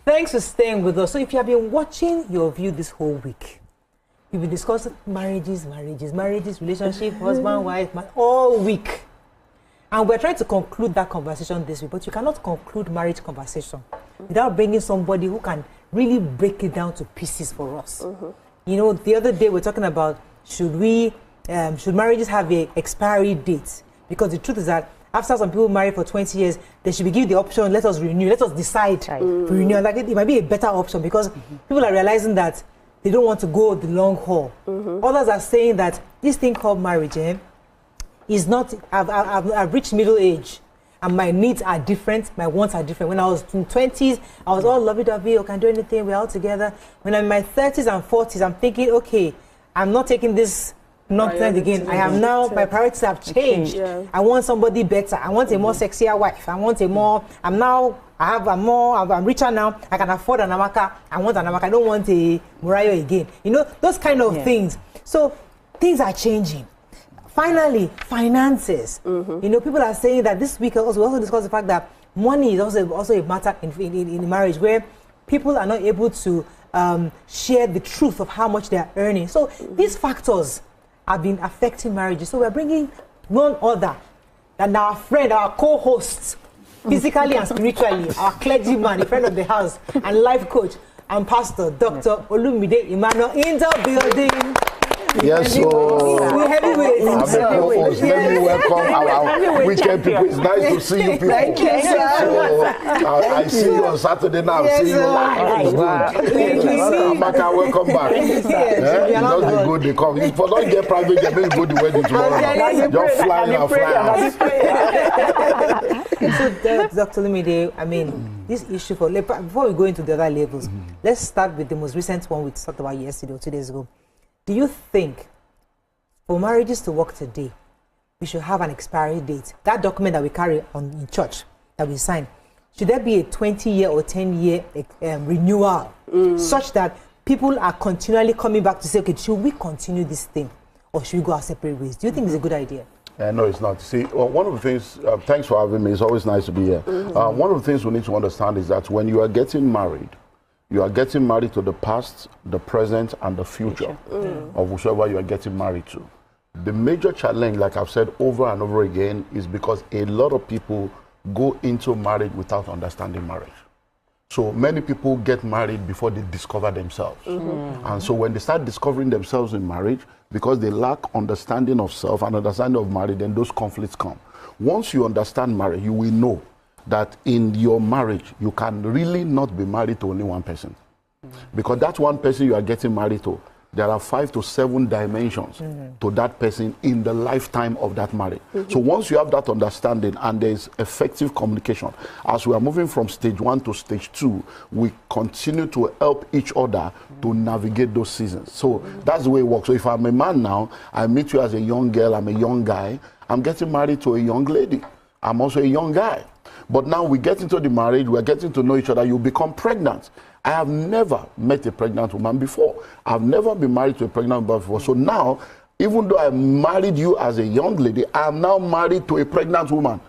Thanks for staying with us. So if you have been watching Your View this whole week, we've been discussing marriages, relationship, husband, wife, man, all week. And we're trying to conclude that conversation this week, but you cannot conclude marriage conversation without bringing somebody who can really break it down to pieces for us. You know, the other day we're talking about should marriages have an expiry date? Because the truth is that after some people marry for 20 years, they should be given the option, let us renew, let us decide to renew. Like it might be a better option because people are realizing that they don't want to go the long haul. Others are saying that this thing called marriage is not, I've reached middle age and my needs are different, my wants are different. When I was in 20s, I was all lovey-dovey, I can do anything, we're all together. When I'm in my 30s and 40s, I'm thinking, okay, I'm not taking this nonsense again. I have now, my priorities have changed. I want somebody better. I want a more sexier wife. I want a more, I'm richer now. I can afford an Amaka. I want an Amaka. I don't want a Murayo again. You know, those kind of things. So things are changing. Finally, finances. You know, people are saying that this week we also discussed the fact that money is also a matter in marriage where people are not able to share the truth of how much they are earning. So these factors have been affecting marriages. So we're bringing none other than our friend, our co-host, physically and spiritually, our clergyman, a friend of the house, and life coach and pastor, Dr. Olumide Emmanuel, in the building. Yes, so let me welcome our weekend people. It's nice to see you people. Thank you, sir. So, I see you on Saturday now. Yes, see you live. It's good. Amaka, welcome back. Just the good they come. If you don't get private, you may go to the wedding tomorrow. Just flying and flying. So, Dr. Olumide, I mean, this issue before we go into the other levels, let's start with the most recent one we talked about yesterday or 2 days ago. Do you think for marriages to work today, we should have an expiry date? That document that we carry in church, that we sign, should there be a 20-year or 10-year renewal such that people are continually coming back to say, okay, should we continue this thing or should we go our separate ways? Do you think it's a good idea? No, it's not. See, one of the things, thanks for having me. It's always nice to be here. One of the things we need to understand is that when you are getting married, you are getting married to the past, the present, and the future of whichever you are getting married to. The major challenge, like I've said over and over again, is because a lot of people go into marriage without understanding marriage. So many people get married before they discover themselves. And so when they start discovering themselves in marriage, because they lack understanding of self and understanding of marriage, then those conflicts come. Once you understand marriage, you will know that in your marriage, you can really not be married to only one person. Because that one person you are getting married to, there are 5 to 7 dimensions to that person in the lifetime of that marriage. So once you have that understanding and there is effective communication, as we are moving from stage 1 to stage 2, we continue to help each other to navigate those seasons. So that's the way it works. So if I'm a man now, I meet you as a young girl, I'm a young guy, I'm getting married to a young lady. I'm also a young guy. But now we get into the marriage, we're getting to know each other, you become pregnant. I have never met a pregnant woman before. I've never been married to a pregnant woman before. So now, even though I married you as a young lady, I'm now married to a pregnant woman.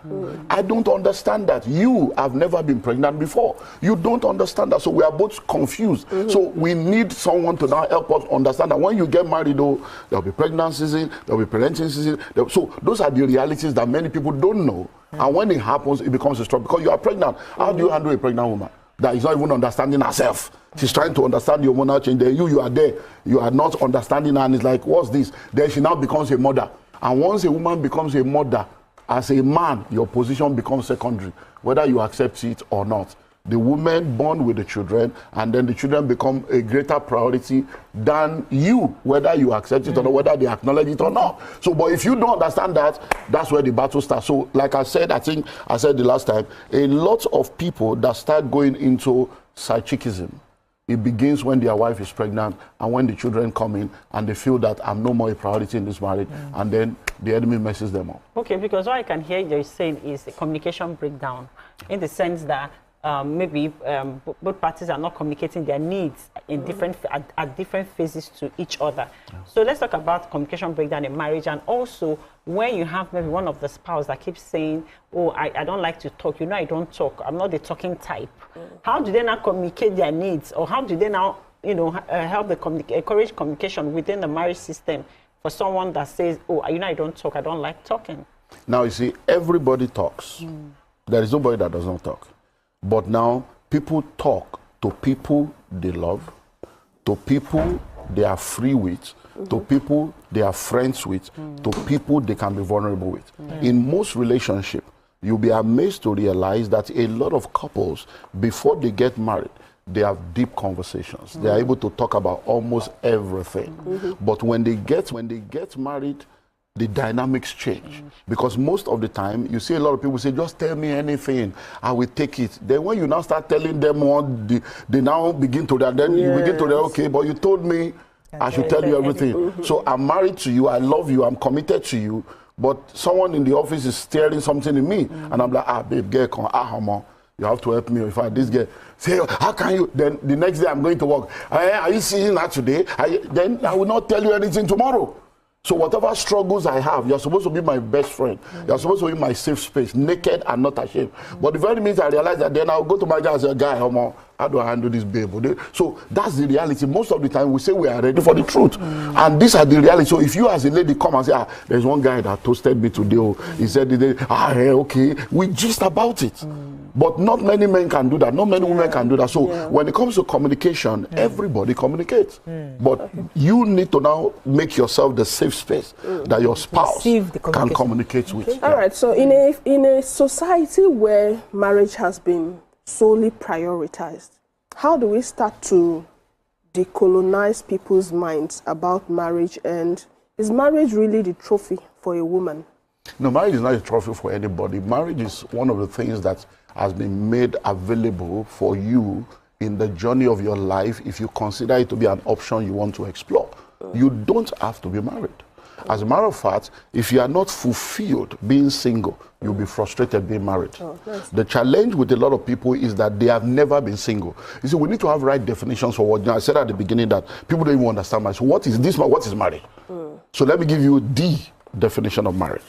I don't understand that. You have never been pregnant before. You don't understand that. So we are both confused. So we need someone to now help us understand that when you get married, though, there'll be pregnancy season, there'll be parenting season. So those are the realities that many people don't know. And when it happens, it becomes a struggle because you are pregnant. How do you handle a pregnant woman that is not even understanding herself? She's trying to understand your hormonal change. Then you are there. You are not understanding her, and it's like, what's this? Then she now becomes a mother. And once a woman becomes a mother, as a man, your position becomes secondary, whether you accept it or not. The woman born with the children, and then the children become a greater priority than you, whether you accept it or not, whether they acknowledge it or not. So, but if you don't understand that, that's where the battle starts. So, like I said, I think I said the last time, a lot of people that start going into psychicism, it begins when their wife is pregnant and when the children come in and they feel that I'm no more a priority in this marriage, and then the enemy messes them up. Okay, because what I can hear you saying is a communication breakdown, in the sense that maybe both parties are not communicating their needs in different at different phases to each other. So let's talk about communication breakdown in marriage, and also when you have maybe one of the spouse that keeps saying, oh, I don't like to talk, I don't talk, I'm not the talking type. How do they now communicate their needs, or how do they now help encourage communication within the marriage system for someone that says, oh, I don't talk, I don't like talking? Now, you see, everybody talks. There is nobody that does not talk. But now, people talk to people they love, to people they are free with, to people they are friends with, to people they can be vulnerable with. In most relationships, you'll be amazed to realize that a lot of couples, before they get married, they have deep conversations. They are able to talk about almost everything. But when they get married, the dynamics change. Because most of the time, you see a lot of people say, just tell me anything, I will take it. Then when you now start telling them what, they now begin to that, then you begin to say, okay, but you told me I should tell you everything. So I'm married to you, I love you, I'm committed to you, but someone in the office is staring something in me, and I'm like, babe, get on, you have to help me. If I this girl say, how can you? Then the next day I'm going to work. Are you seeing that today? Then I will not tell you anything tomorrow. So whatever struggles I have, you're supposed to be my best friend. You're supposed to be my safe space, naked and not ashamed. But the very minute I realize that, then I'll go to my guy and say, guy, how do I handle this babe? So that's the reality. Most of the time we say we are ready for the truth. And these are the reality. So if you as a lady come and say, there's one guy that toasted me today. He said, okay, we gist about it. But not many men can do that. Not many women can do that. So when it comes to communication, everybody communicates. But you need to now make yourself the safe space that your spouse can communicate with. All right. So in a society where marriage has been solely prioritized, how do we start to decolonize people's minds about marriage? And is marriage really the trophy for a woman? No, marriage is not a trophy for anybody. Marriage is one of the things that has been made available for you in the journey of your life if you consider it to be an option you want to explore. You don't have to be married. As a matter of fact, if you are not fulfilled being single, you'll be frustrated being married. The challenge with a lot of people is that they have never been single. You see, we need to have right definitions for what, I said at the beginning that people don't even understand marriage. So what is this? What is marriage? So let me give you the definition of marriage.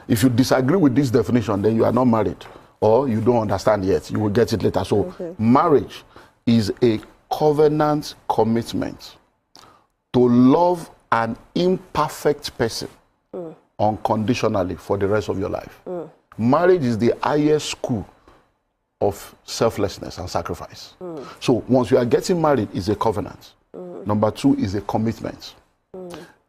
If you disagree with this definition, then you are not married, or you don't understand yet. You will get it later. So marriage is a covenant commitment to love an imperfect person unconditionally for the rest of your life. Marriage is the highest school of selflessness and sacrifice. So once you are getting married, it's a covenant. Number 2 is a commitment.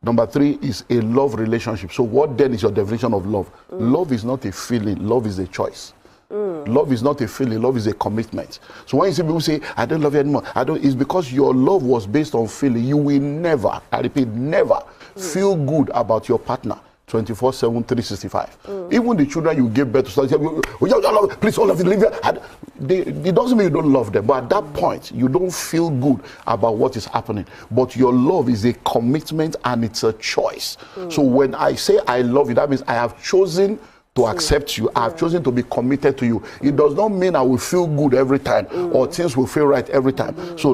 Number 3 is a love relationship. So what then is your definition of love? Love is not a feeling, love is a choice. Love is not a feeling, love is a commitment. So when you see people say, I don't love you anymore, it's because your love was based on feeling. You will never, I repeat, never feel good about your partner 24/7, 365. Even the children you give birth to, say, please, all of you, leave it doesn't mean you don't love them, but at that point, you don't feel good about what is happening. But your love is a commitment and it's a choice. So when I say I love you, that means I have chosen to accept you. I have chosen to be committed to you. It does not mean I will feel good every time or things will feel right every time. So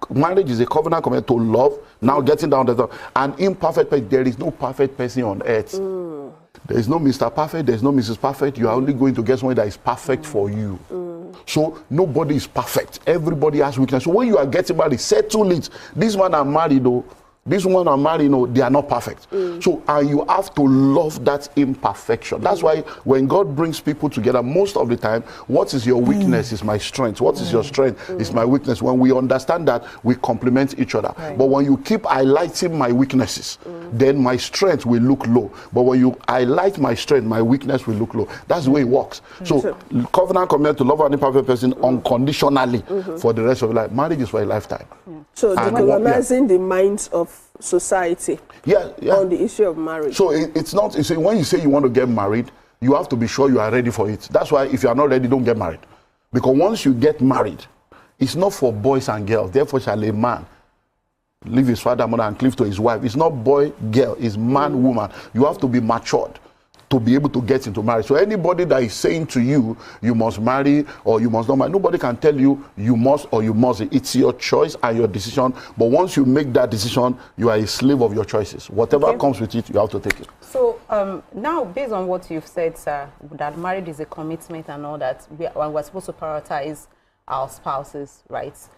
marriage is a covenant commitment to love. Now getting down to an imperfect person. There is no perfect person on earth. There is no Mr. Perfect. There is no Mrs. Perfect. You are only going to get someone that is perfect for you. So nobody is perfect. Everybody has weakness. So when you are getting married, settle it. This man I'm married though. This one I'm married, they are not perfect. So, and you have to love that imperfection. That's why when God brings people together, most of the time, what is your weakness is my strength. What is your strength is my weakness. When we understand that, we complement each other. But when you keep highlighting my weaknesses, then my strength will look low. But when you highlight my strength, my weakness will look low. That's the way it works. So, covenant commitment to love an imperfect person unconditionally for the rest of your life. Marriage is for a lifetime. So, decolonizing the minds of society on the issue of marriage. So it's not, you see, when you say you want to get married, you have to be sure you are ready for it. That's why if you are not ready, don't get married. Because once you get married, it's not for boys and girls. Therefore shall a man leave his father, mother, and cleave to his wife. It's not boy, girl, it's man, woman. You have to be matured to be able to get into marriage. So anybody that is saying to you, you must marry or you must not marry, nobody can tell you you must or you mustn't. It's your choice and your decision. But once you make that decision, you are a slave of your choices. Whatever comes with it, you have to take it. So now, based on what you've said, sir, that marriage is a commitment and all that, we're supposed to prioritize our spouses' rights.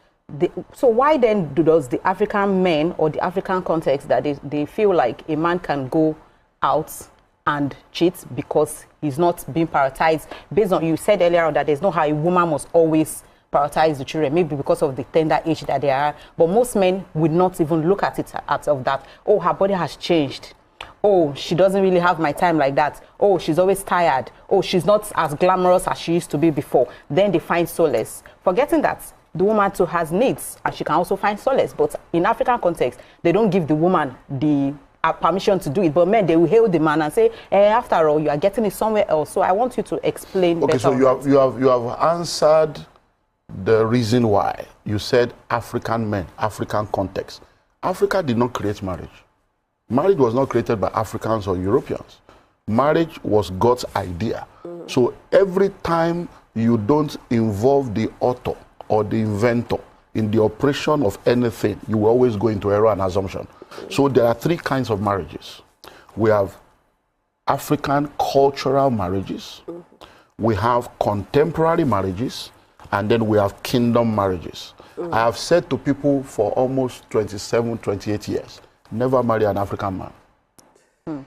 So why then does the African men or the African context that they feel like a man can go out and cheat because he's not being prioritized based on, you said earlier on that there's no how a woman must always prioritize the children, maybe because of the tender age that they are, but most men would not even look at it out of that. Oh, her body has changed. Oh, she doesn't really have my time like that. Oh, she's always tired. Oh, she's not as glamorous as she used to be before. Then they find solace, forgetting that the woman too has needs and she can also find solace. But in African context, they don't give the woman the permission to do it, but men, they will hail the man and say, after all, you are getting it somewhere else. So I want you to explain. Okay, so you have answered the reason why. You said African men, African context. Africa did not create marriage. Marriage was not created by Africans or Europeans. Marriage was God's idea. So every time you don't involve the author or the inventor in the operation of anything, you will always go into error and assumption. So there are three kinds of marriages. We have African cultural marriages, we have contemporary marriages, and then we have kingdom marriages. I have said to people for almost 27, 28 years, never marry an African man.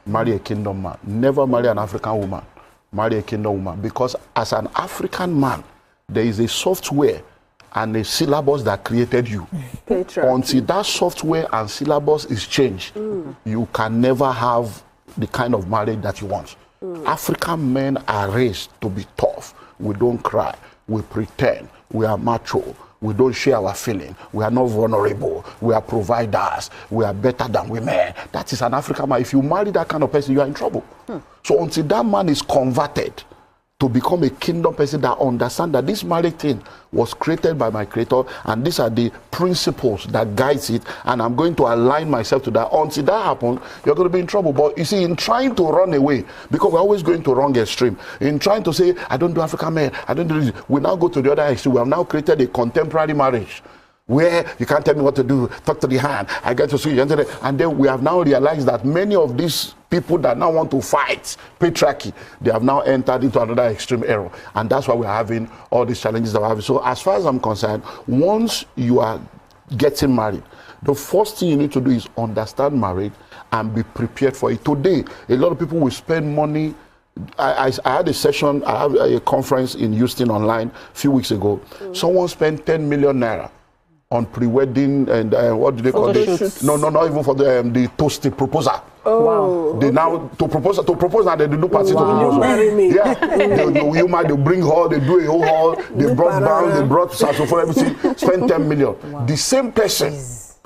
Marry a kingdom man. Never marry an African woman. Marry a kingdom woman. Because as an African man, there is a software and a syllabus that created you. Until that software and syllabus is changed, you can never have the kind of marriage that you want. African men are raised to be tough. We don't cry. We pretend. We are macho. We don't share our feeling. We are not vulnerable. We are providers. We are better than women. That is an African man. If you marry that kind of person, you are in trouble. So until that man is converted to become a kingdom person that understands that this marriage thing was created by my creator and these are the principles that guides it, and I'm going to align myself to that. Until that happens, you're going to be in trouble. But you see, in trying to run away, because we're always going to wrong extreme, in trying to say, I don't do African men, I don't do this, we now go to the other extreme. We have now created a contemporary marriage where you can't tell me what to do, talk to the hand, I get to see you, and then we have now realized that many of these people that now want to fight patriarchy, they have now entered into another extreme error, and that's why we're having all these challenges that we're having. So as far as I'm concerned, once you are getting married, the first thing you need to do is understand marriage and be prepared for it. Today, a lot of people will spend money. I had a session, I had a conference in Houston online a few weeks ago. Someone spent 10 million naira on pre-wedding and what do they call it? No, not even for the toasting proposal. Oh, wow. They now to propose now they do party to propose. Marry me. Yeah, they bring hall, they do a whole hall, they brought band, they brought saxophone, everything. Spend 10 million. Wow. The same person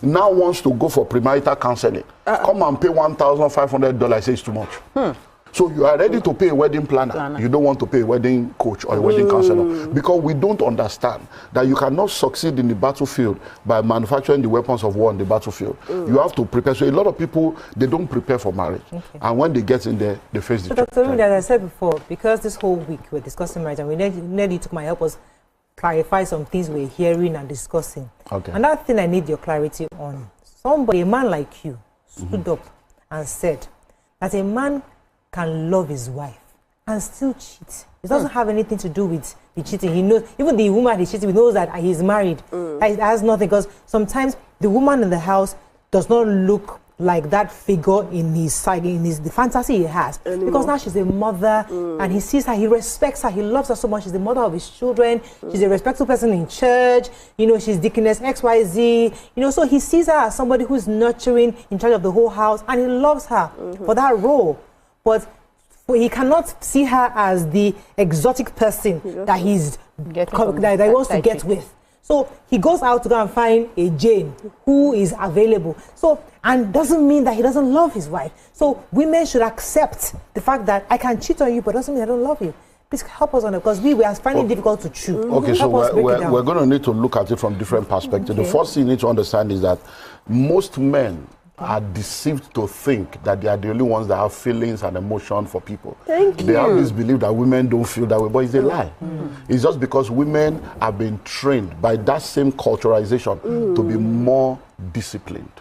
now wants to go for premarital counseling. Come and pay $1,500. Say it's too much. So you are ready to pay a wedding planner. You don't want to pay a wedding coach or a wedding counselor, because we don't understand that you cannot succeed in the battlefield by manufacturing the weapons of war on the battlefield. You have to prepare. So a lot of people, they don't prepare for marriage. And when they get in there, they face the Dr. Rumi, as I said before, because this whole week we're discussing marriage, and we need you to come and help us clarify some things we're hearing and discussing. Another thing I need your clarity on. Somebody, a man like you, stood up and said that a man can love his wife and still cheat. It doesn't have anything to do with the cheating. He knows, even the woman he's cheating with knows that he's married. It has nothing, because sometimes the woman in the house does not look like that figure in his side, the fantasy he has. Because now she's a mother and he sees her, he respects her, he loves her so much. She's the mother of his children. She's a respectful person in church. You know, she's deaconess XYZ. You know, so he sees her as somebody who's nurturing, in charge of the whole house, and he loves her for that role. But he cannot see her as the exotic person that he wants to get with. So he goes out to go and find a Jane who is available. So, and doesn't mean that he doesn't love his wife. So women should accept the fact that I can cheat on you, but doesn't mean I don't love you. Please help us on it, because we are finding it difficult to choose. Okay, so we're going to need to look at it from different perspectives. The first thing you need to understand is that most men are deceived to think that they are the only ones that have feelings and emotion for people. Thank They have you. this belief that women don't feel that way, but it's a lie. It's just because women have been trained by that same culturalization to be more disciplined.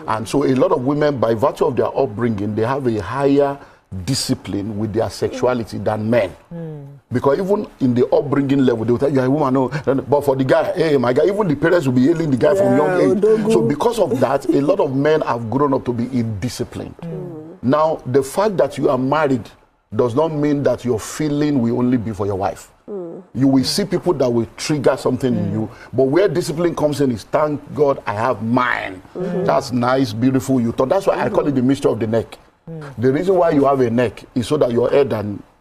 And so a lot of women, by virtue of their upbringing, they have a higher discipline with their sexuality than men. Because even in the upbringing level, they will tell you, you're a woman, no. But for the guy, hey, my guy, even the parents will be hailing the guy from young age. So because of that, a lot of men have grown up to be indisciplined. Now, the fact that you are married does not mean that your feeling will only be for your wife. You will see people that will trigger something in you. But where discipline comes in is, thank God I have mine. That's nice, beautiful. You thought that's why I call it the mystery of the neck. The reason why you have a neck is so that your head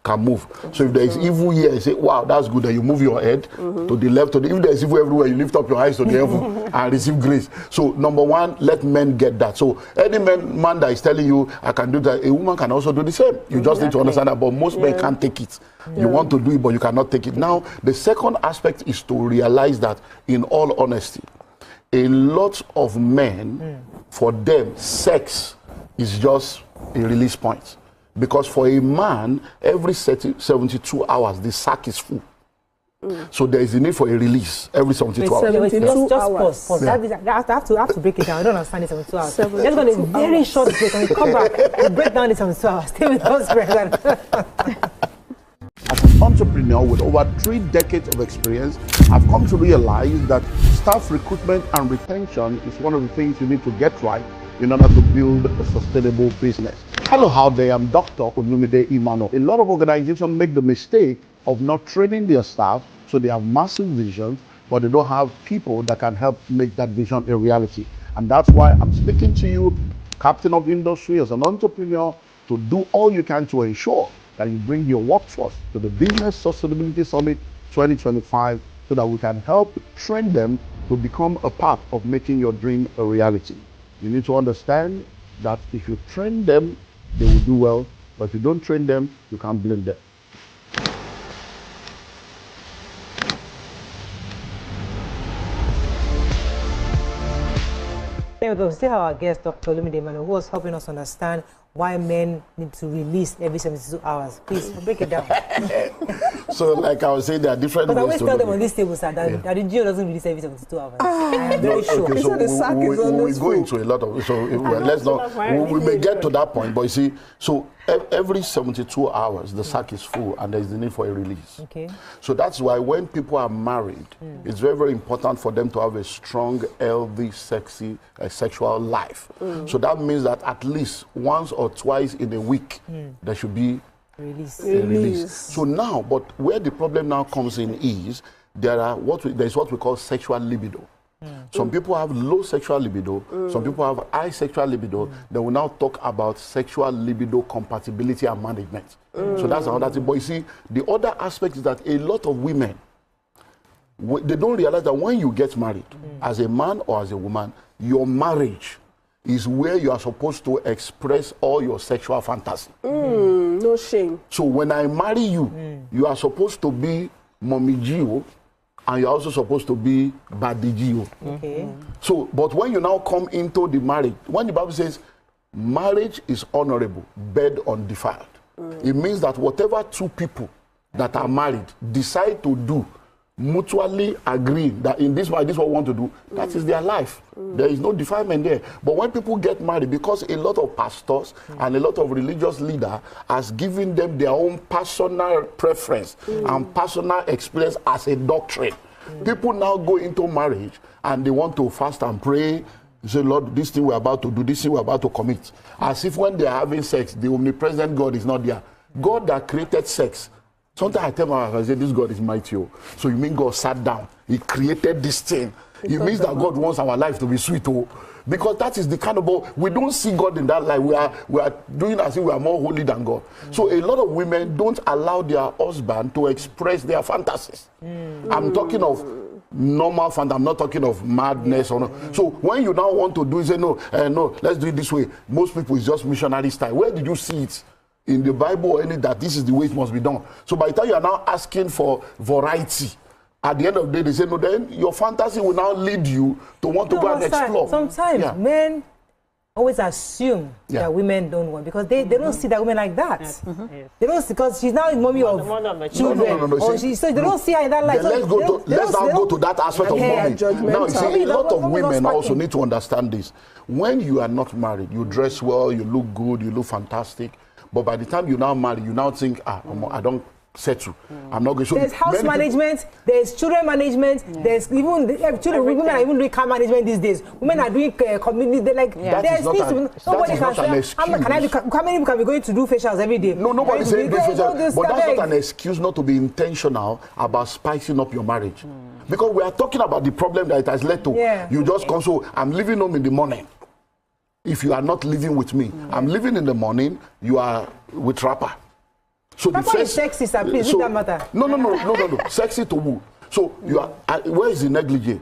can move. So if there is evil here, you say, wow, that's good. Then you move your head to the left. If there is evil everywhere, you lift up your eyes to the heaven and receive grace. So number one, let men get that. So any man that is telling you, I can do that, a woman can also do the same. You just need to understand that, but most men can't take it. You want to do it, but you cannot take it. Now, the second aspect is to realize that, in all honesty, a lot of men, for them, sex is just a release point. Because for a man, every 72 hours, the sack is full. So there is a need for a release every 72 hours. Just pause. Yeah. I have to break it down. I don't understand the 72 hours. Let's go on a very short break. When we come back, we'll break down the 72 hours. Stay with us, President. As an entrepreneur with over 3 decades of experience, I've come to realize that staff recruitment and retention is one of the things you need to get right in order to build a sustainable business. Hello out there, I'm Dr. Olumide Emmanuel. A lot of organizations make the mistake of not training their staff, so they have massive visions, but they don't have people that can help make that vision a reality. And that's why I'm speaking to you, captain of industry, as an entrepreneur, to do all you can to ensure that you bring your workforce to the Business Sustainability Summit 2025 so that we can help train them to become a part of making your dream a reality. You need to understand that if you train them, they will do well, but if you don't train them, you can't blame them. We still have our guest, Dr. Olumide Emmanuel, who was helping us understand why men need to release every 72 hours. Please, break it down. So, like I was saying, there are different ways But I always to tell do them on it. this table, sir, that the geo doesn't release every 72 hours. I am very sure. Okay, so the sack is on we this go into a lot of, so well, let's not, we may get to that point, but you see, so every 72 hours, the sack is full and there's the need for a release. Okay. So that's why when people are married, it's very, very important for them to have a strong, healthy, sexy, sexual life. So that means that at least once or twice in a week, there should be Release. a release. So now, but where the problem now comes in is there's what we call sexual libido. Some people have low sexual libido, some people have high sexual libido. They will now talk about sexual libido compatibility and management. So that's another thing. But you see, the other aspect is that a lot of women, they don't realize that when you get married, as a man or as a woman, your marriage is where you are supposed to express all your sexual fantasy. No shame. So when I marry you, you are supposed to be Mommy Gio, and you're also supposed to be Badi Gio. Okay. So, but when you now come into the marriage, when the Bible says marriage is honorable, bed undefiled, it means that whatever two people that are married decide to do, mutually agree that in this way, this is what we want to do, that is their life. There is no defilement there. But when people get married, because a lot of pastors and a lot of religious leaders has given them their own personal preference and personal experience as a doctrine, people now go into marriage and they want to fast and pray. You say, Lord, this thing we're about to do, this thing we're about to commit. As if when they're having sex, the omnipresent God is not there. God that created sex. Sometimes I tell my wife, I say, this God is mighty. So you mean God sat down, he created this thing. It means that God wants our life to be sweet. Because that is the kind of, we don't see God in that life. We are doing as if we are more holy than God. So a lot of women don't allow their husband to express their fantasies. I'm talking of normal fantasy. I'm not talking of madness or no. So when you now want to do it, say no, let's do it this way. Most people is just missionary style. Where did you see it? In the Bible or any that this is the way it must be done. So by the time you are now asking for variety, at the end of the day, they say, no, then your fantasy will now lead you to want to go and explore. Sometimes men always assume that women don't want, because they don't see that women like that. They don't, because she's now the mommy of children. No. So they don't see her in that light. Let's now go to that aspect of mommy. Now, you see, a lot of women also need to understand this. When you are not married, you dress well, you look good, you look fantastic. But by the time you now marry, you now think, I don't settle. I'm not going to. There's house management, there's children management, there's even women are even doing car management these days. Women are doing community. They're like, there's nobody can say, how many people can be going to do facials every day? No, nobody saying do facials. But that's not an excuse not to be intentional about spicing up your marriage. Because we are talking about the problem that it has led to. You just come, so I'm leaving home in the morning. If you are not living with me, I'm leaving in the morning, you are with rapper. So the first, is sexy, sir. Please, so, that matter. No. Sexy to who? So you are. Where is the negligee?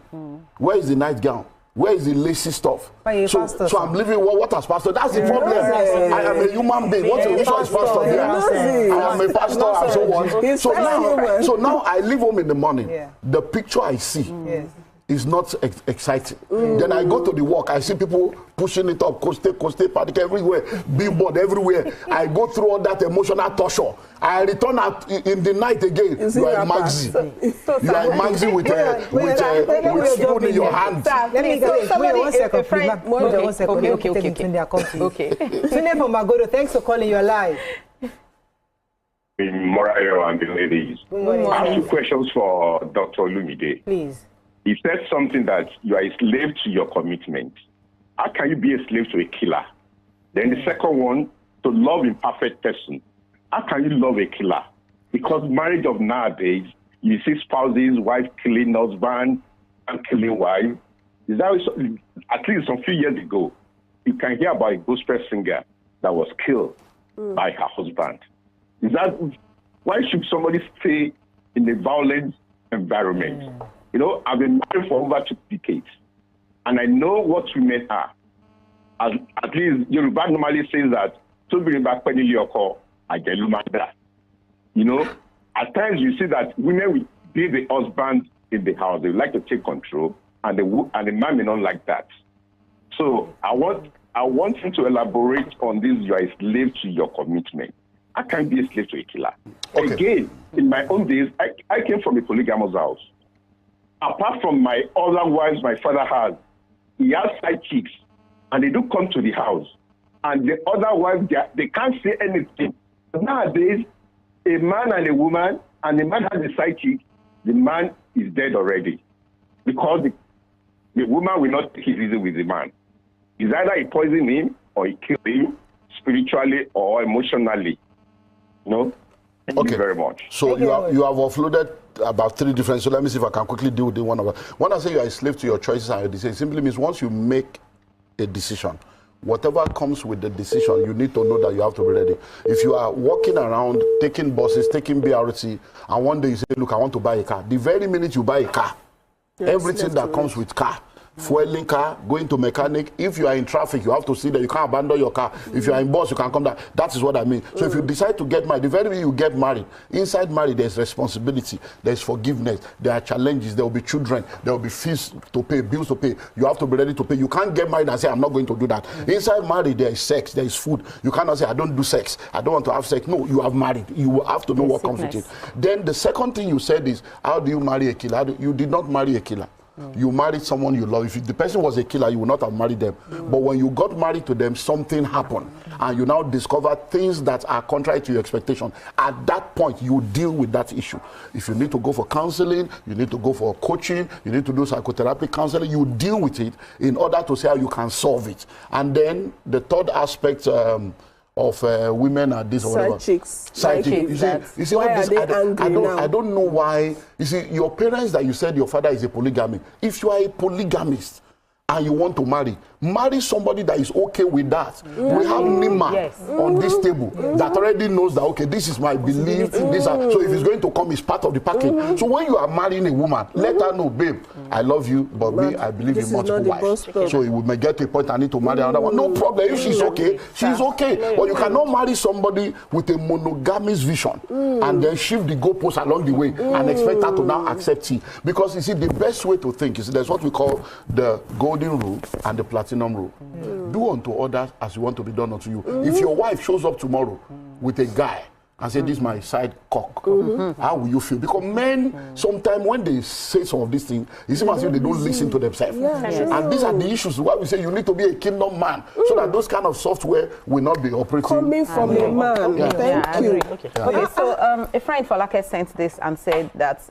Where is the nightgown? Where is the lacy stuff? So I'm living what as pastor? That's the problem. I am a human being. What is pastor? I am a pastor and so on. So now I leave home in the morning. The picture I see is not exciting. Then I go to the work, I see people pushing it up, coste, party everywhere, billboard everywhere. I go through all that emotional torture. I return in the night again. You are Maxi. You are Maxi with spoon in your hand. Let me go. One second. One second. Okay. Tunde from Magodo, thanks for calling. You're live. Morayo and the ladies. I have 2 questions for Dr. Olumide. Please. He said something that you are a slave to your commitment. How can you be a slave to a killer? Then the second one, to love imperfect person. How can you love a killer? Because marriage of nowadays, you see spouses, wife killing husband, and killing wife. Is that at least some few years ago, you can hear about a gospel singer that was killed by her husband. Is that why should somebody stay in a violent environment? You know, I've been married for over 2 decades, and I know what women are. At least Yoruba normally says that, you know, at times you see that women will be the husband in the house. They like to take control, and the man may not like that. So I want him to elaborate on this. You are a slave to your commitment. I can't be a slave to a killer. Okay. Again, in my own days, I came from a polygamous house. Apart from my other wives my father has, he has side chicks, and they do come to the house. And the other wives, they can't say anything. Nowadays, a man and a woman, and the man has a side chick, the man is dead already. Because the woman will not take it easy with the man. It's either he poison him, or he kill him, spiritually or emotionally. You know? Thank you very much. So you have offloaded about 3 different. So let me see if I can quickly deal with one of them. When I say you are a slave to your choices and your decisions, it simply means once you make a decision, whatever comes with the decision, you need to know that you have to be ready. If you are walking around, taking buses, taking BRT, and one day you say, look, I want to buy a car. The very minute you buy a car, everything that comes with car, fueling car, going to mechanic. If you are in traffic, you have to see that you can't abandon your car. If you are in bus, you can come down. That is what I mean. So if you decide to get married, the very way you get married, inside marriage, there's responsibility, there's forgiveness, there are challenges, there will be children, there will be fees to pay, bills to pay. You have to be ready to pay. You can't get married and say, I'm not going to do that. Inside marriage, there is sex, there is food. You cannot say, I don't do sex, I don't want to have sex. No, you have married. You have to know what comes with it. Then the second thing you said is, how do you marry a killer? You did not marry a killer. You married someone you love. If the person was a killer, you would not have married them. But when you got married to them, something happened. And you now discover things that are contrary to your expectation. At that point, you deal with that issue. If you need to go for counseling, you need to go for coaching, you need to do psychotherapy counseling, you deal with it in order to see how you can solve it. And then the third aspect of women are this or whatever. Side chicks. You see why are they angry now? I don't know why. You see, your parents that you said your father is a polygamist. If you are a polygamist and you want to marry somebody that is okay with that. We have Nima on this table that already knows that, okay, this is my belief. So if it's going to come, it's part of the package. So when you are marrying a woman, let her know, babe, I love you, but me, I believe in multiple wives. So it may get to a point I need to marry another one. No problem. If she's okay, she's okay. But you cannot marry somebody with a monogamous vision and then shift the goalposts along the way and expect her to now accept it. Because you see, the best way to think is there's what we call the golden golden rule and the platinum rule. Do unto others as you want to be done unto you. If your wife shows up tomorrow with a guy and say, this is my side cock, how will you feel? Because men, sometimes when they say some of these things, it seems as if they don't listen to themselves. And these are the issues why we say you need to be a kingdom man, so that those kind of software will not be operating. Coming from a man. Thank you. Okay, so a friend Folake sent this and said that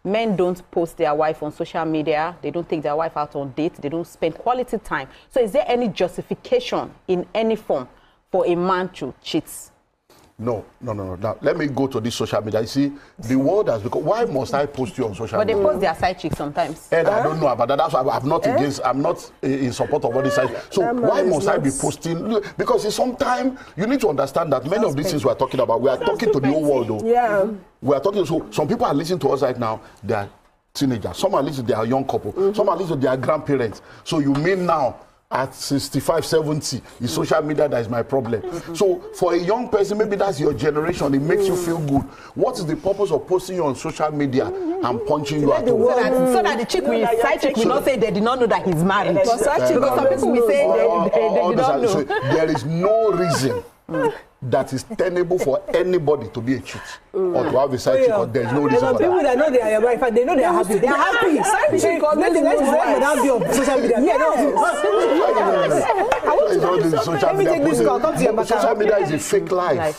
men don't post their wife on social media, they don't take their wife out on dates, they don't spend quality time. So is there any justification in any form for a man to cheat? No. Now, let me go to this social media. You see, the world has become, why must I post you on social media? But they post their side chicks sometimes. And I don't know about that. That's why I'm not against, I'm not in support of all this side. So why must I be posting? Because sometimes you need to understand that many of these things we're talking about, we are talking to the whole world though. Yeah. We are talking, so some people are listening to us right now, they are teenagers. Some are listening to their young couple. Some are listening to their grandparents. So you mean now, at 65, 70, it's social media that is my problem. So for a young person, maybe that's your generation, it makes you feel good. What is the purpose of posting you on social media and punching you out? So that the chick will, side chick will not say they did not know that he's married. Because some people will say they did not know. So there is no reason that is tenable for anybody to be a cheat or to have a side chick, there is no reason for people that know they are your wife, they know they are happy. They are happy. Side chick, let them be on social media. Social media. Social media is a fake life.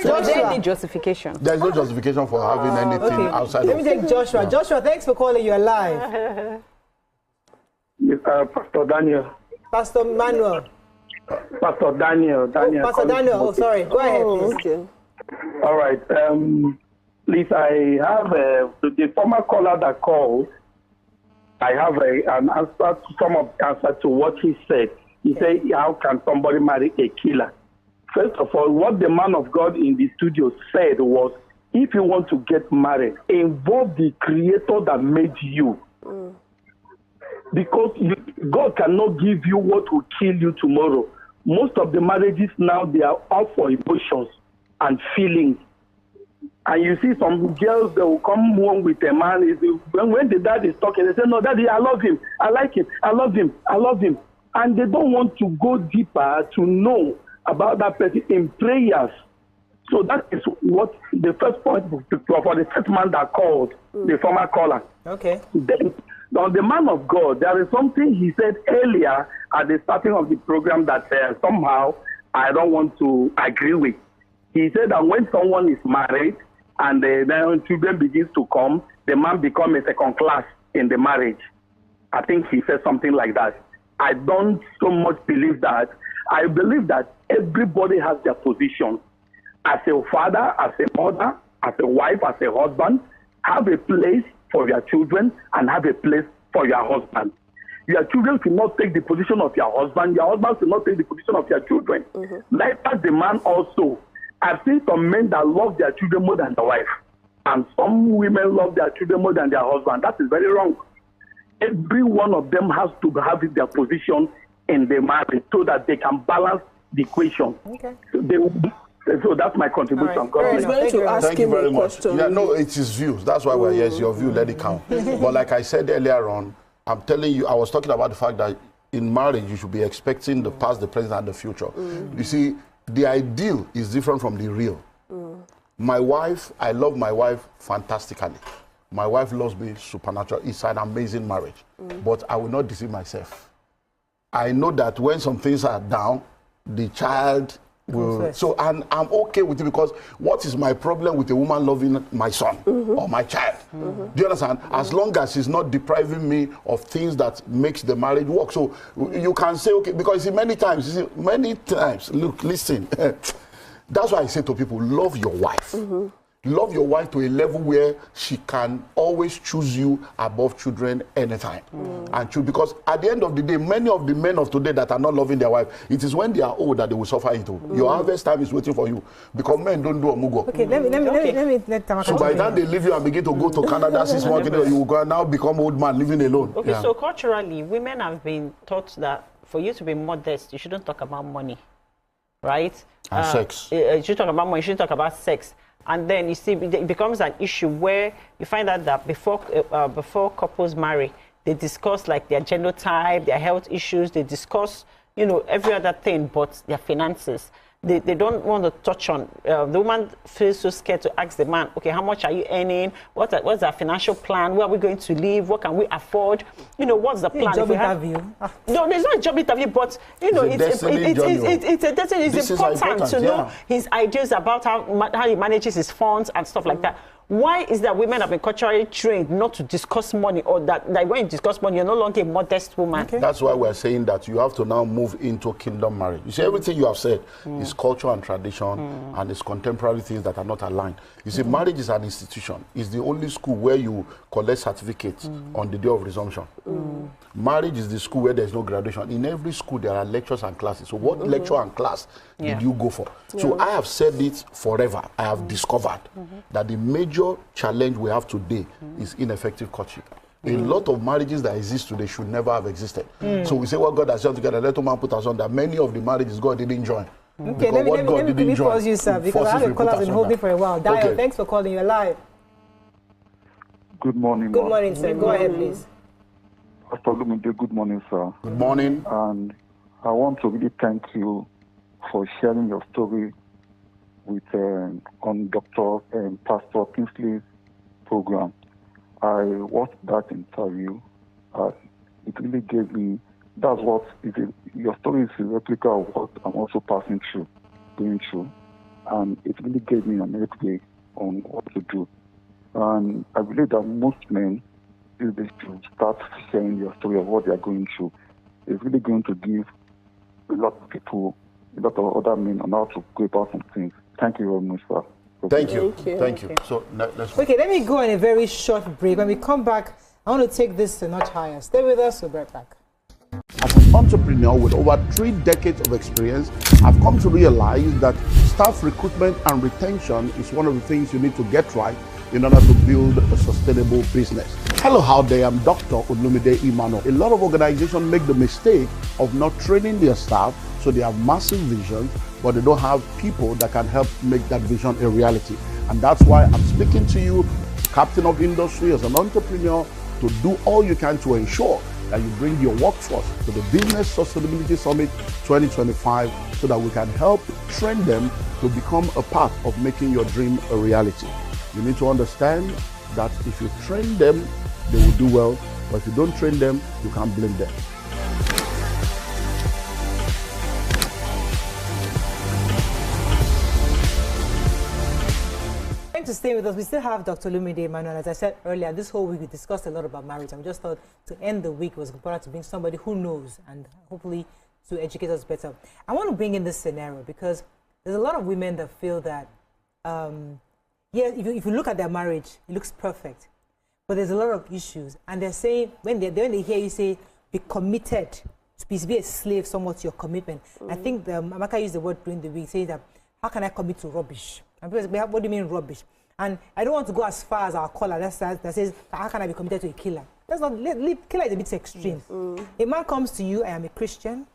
So there any justification? There is no justification for having anything outside. Let me take Joshua. Joshua, thanks for calling. You're live. Pastor Daniel. Pastor Manuel. Pastor Daniel. Pastor Daniel. Oh, sorry. Go ahead, please. Okay. All right. Please, I have the former caller that called. I have an answer to some of the answer to what he said. He said, "How can somebody marry a killer?" First of all, what the man of God in the studio said was, if you want to get married, involve the Creator that made you. Because God cannot give you what will kill you tomorrow. Most of the marriages now, they are out for emotions and feelings. And you see some girls, they will come home with a man. When the dad is talking, they say, no, daddy, I love him. I like him. I love him. I love him. And they don't want to go deeper to know about that person in prayers. So that is what the first point for the first man that called, the former caller. Okay. Then, on the man of God, there is something he said earlier at the starting of the program that somehow I don't want to agree with. He said that when someone is married and then children begins to come, the man becomes a second class in the marriage. I think he said something like that. I don't so much believe that. I believe that everybody has their position. As a father, as a mother, as a wife, as a husband, have a place for your children and have a place for your husband. Your children should not take the position of your husband. Your husband should not take the position of your children. Likewise, the man also. I've seen some men that love their children more than their wife. And some women love their children more than their husband. That is very wrong. Every one of them has to have their position in the marriage so that they can balance the equation. Okay. So that's my contribution. Right. He's going to ask Thank you him very a much. question. Yeah, no, it's his views. That's why we're here. It's your view. Let it count. But like I said earlier on, I'm telling you, I was talking about the fact that in marriage, you should be expecting the past, the present, and the future. You see, the ideal is different from the real. My wife, I love my wife fantastically. My wife loves me supernatural. It's an amazing marriage. But I will not deceive myself. I know that when some things are down, the child will. So, and I'm okay with it, because what is my problem with a woman loving my son or my child? Do you understand? As long as she's not depriving me of things that makes the marriage work. So you can say, okay, because you see, many times, look, listen. That's why I say to people, love your wife. Love your wife to a level where she can always choose you above children anytime. And because at the end of the day, many of the men of today that are not loving their wife, it is when they are old that they will suffer into. Your harvest time is waiting for you, because men don't do amugo. Okay, let me let Tamaka. So by the time they leave you and begin to go to Canada 6 months, you will go now become old man living alone. Okay, so culturally, women have been taught that for you to be modest, you shouldn't talk about money, right? And sex. You should talk about money, you shouldn't talk about sex. And then you see, it becomes an issue where you find out that before couples marry, They discuss like their genotype, their health issues. They discuss, you know, every other thing but their finances. They don't want to touch on. The woman feels so scared to ask the man, okay, how much are you earning? What's our financial plan? Where are we going to live? What can we afford? You know, what's the plan? Job interview. No, there's not a job interview, but you know, it's a destiny. It's important to know his ideas about how he manages his funds and stuff like that. Why is that women have been culturally trained not to discuss money, or that when you discuss money, you're no longer a modest woman? Okay. That's why we're saying that you have to now move into kingdom marriage. You see, everything you have said is culture and tradition, and it's contemporary things that are not aligned. You see, marriage is an institution. It's the only school where you collect certificates on the day of resumption. Marriage is the school where there's no graduation. In every school, there are lectures and classes. So what lecture and class did you go for? So I have said it forever. I have discovered that the major challenge we have today is ineffective courtship. A lot of marriages that exist today should never have existed. So we say what God has joined together, let man put us on that. Many of the marriages God didn't join. Okay, let me pause you, sir, because I have a caller been holding for a while. Dio, thanks for calling. You're live. Good morning. Good morning, sir. Go ahead, please. Pastor Lumide, good morning, sir. Good morning. And I want to really thank you for sharing your story with on Dr. Pastor Kingsley's program. I watched that interview. It really gave me, that's what your story is a replica of what I'm also going through. And it really gave me an way on what to do. And I believe that most men, if they should start sharing your story of what they are going through, it's really going to give a lot of people, a lot of other men on how to go about some things. Thank you very much, sir. Thank you. So let's let me go on a very short break. When we come back, I want to take this a notch higher. Stay with us, we'll be right back. As an entrepreneur with over 3 decades of experience, I've come to realize that staff recruitment and retention is one of the things you need to get right in order to build a sustainable business. Hello out there, I'm Dr. Olumide Emmanuel. A lot of organizations make the mistake of not training their staff, so they have massive visions, but they don't have people that can help make that vision a reality. And that's why I'm speaking to you, captain of industry, as an entrepreneur, to do all you can to ensure that you bring your workforce to the Business Sustainability Summit 2025 so that we can help train them to become a part of making your dream a reality. You need to understand that if you train them, they will do well, but if you don't train them, you can't blame them. To stay with us, we still have Dr. Olumide Emmanuel. As I said earlier, this whole week we discussed a lot about marriage. I just thought to end the week was important to bring somebody who knows and hopefully to educate us better. I want to bring in this scenario because there's a lot of women that feel that, if you look at their marriage, it looks perfect, but there's a lot of issues. And they're saying, when they hear you say, be committed, to be a slave somewhat to your commitment. I think Amaka used the word during the week, saying that, how can I commit to rubbish? And people say, what do you mean rubbish? And I don't want to go as far as our caller that says, how can I be committed to a killer? That's not, killer is a bit extreme. A man comes to you, I am a Christian,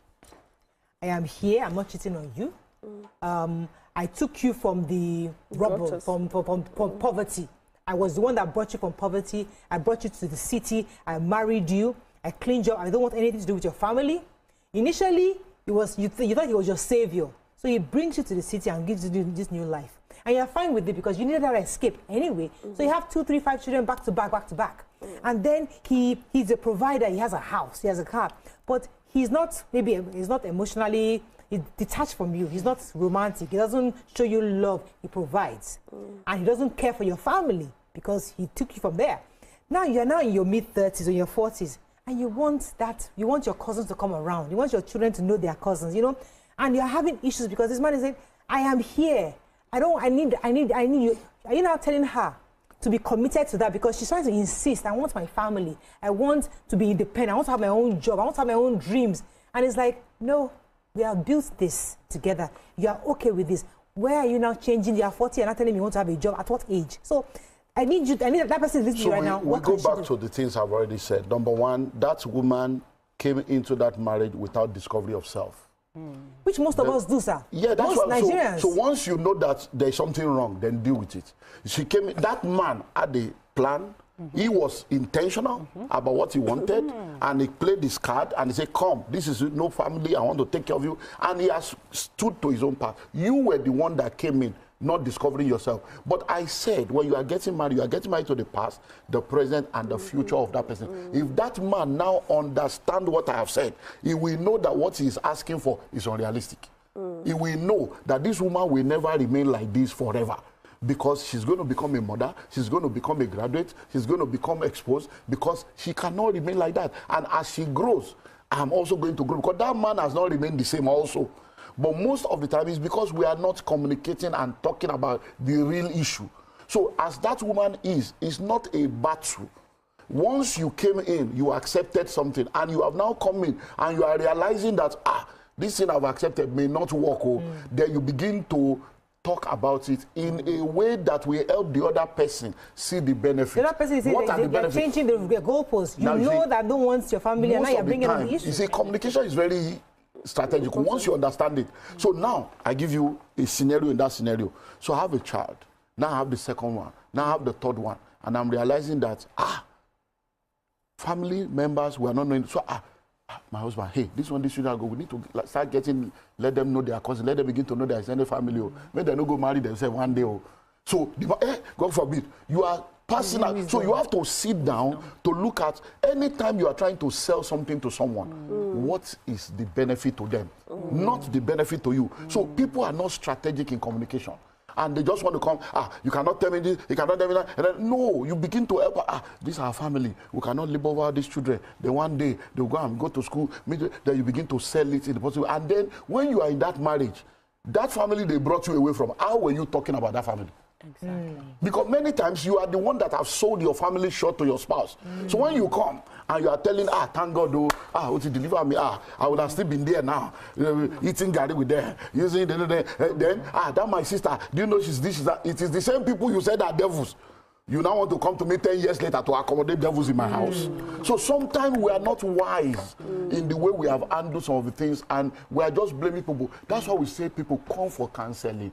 I am here, I'm not cheating on you. I took you from the rubble, from poverty. I was the one that brought you from poverty. I brought you to the city. I married you. I cleaned you up. I don't want anything to do with your family. Initially, you thought he was your savior. So he brings you to the city and gives you this new life. And you're fine with it because you needed that escape anyway. So you have 2, 3, 5 children back to back. And then he's a provider. He has a house. He has a car. But he's not emotionally detached from you. He's not romantic. He doesn't show you love. He provides. And he doesn't care for your family because he took you from there. Now you're in your mid-30s or your 40s. And you want your cousins to come around. You want your children to know their cousins, And you're having issues because this man is saying, I am here. I need you. Are you now telling her to be committed to that because she's trying to insist, I want my family. I want to be independent. I want to have my own job. I want to have my own dreams. And it's like, no, we have built this together. You are okay with this. Where are you now changing? You are 40 and not telling me you want to have a job. At what age? So I need that person listening right now. We go back to the things I've already said. Number one, that woman came into that marriage without discovery of self. Which most of us do, sir. Yeah, that's most what, Nigerians. So once you know that there's something wrong, then deal with it. That man had a plan, He was intentional about what he wanted, and he played his card, and he said, come, this is no family, I want to take care of you. And he has stood to his own path. You were the one that came in, not discovering yourself. But I said, when you are getting married to the past, the present, and the future of that person. If that man now understands what I have said, he will know that what he is asking for is unrealistic. He will know that this woman will never remain like this forever. Because she's going to become a mother, she's going to become a graduate, she's going to become exposed, because she cannot remain like that. And as she grows, I'm also going to grow, because that man has not remained the same also. But most of the time, it's because we are not communicating and talking about the real issue. So as that woman is, it's not a battle. Once you came in, you accepted something, and you have now come in, and you are realizing that, this thing I've accepted may not work, then you begin to talk about it in a way that will help the other person see the benefit. The other person is saying they're changing the goalposts. You know that don't want your family, and now you're bringing up the issue. You see, communication is very strategic once you understand it. So now I give you a scenario in that scenario. So I have a child. Now I have the second one. Now I have the third one. And I'm realizing that, family members were not knowing. So, my husband, hey, this should not go. We need to start getting, let them know their cousin, let them begin to know their extended family. Maybe they don't go marry themselves one day. So, God forbid, you are passing out. So you have to sit down to look at, anytime you are trying to sell something to someone, what is the benefit to them? Not the benefit to you. So people are not strategic in communication. And they just want to come, you cannot tell me this, you cannot tell me that. And then, no, you begin to help, this is our family. We cannot live over these children. Then one day, they'll go to school, then you begin to sell it in the possible. And then, when you are in that marriage, that family they brought you away from, how were you talking about that family? Exactly. Because many times you are the one that have sold your family short to your spouse. So when you come and you are telling, thank God, what you deliver me, I would have still been there now, eating gari with them, using then that my sister, do you know she's this, she's that? It is the same people you said are devils. You now want to come to me 10 years later to accommodate devils in my house. So sometimes we are not wise in the way we have handled some of the things, and we are just blaming people. That's why we say people come for counseling,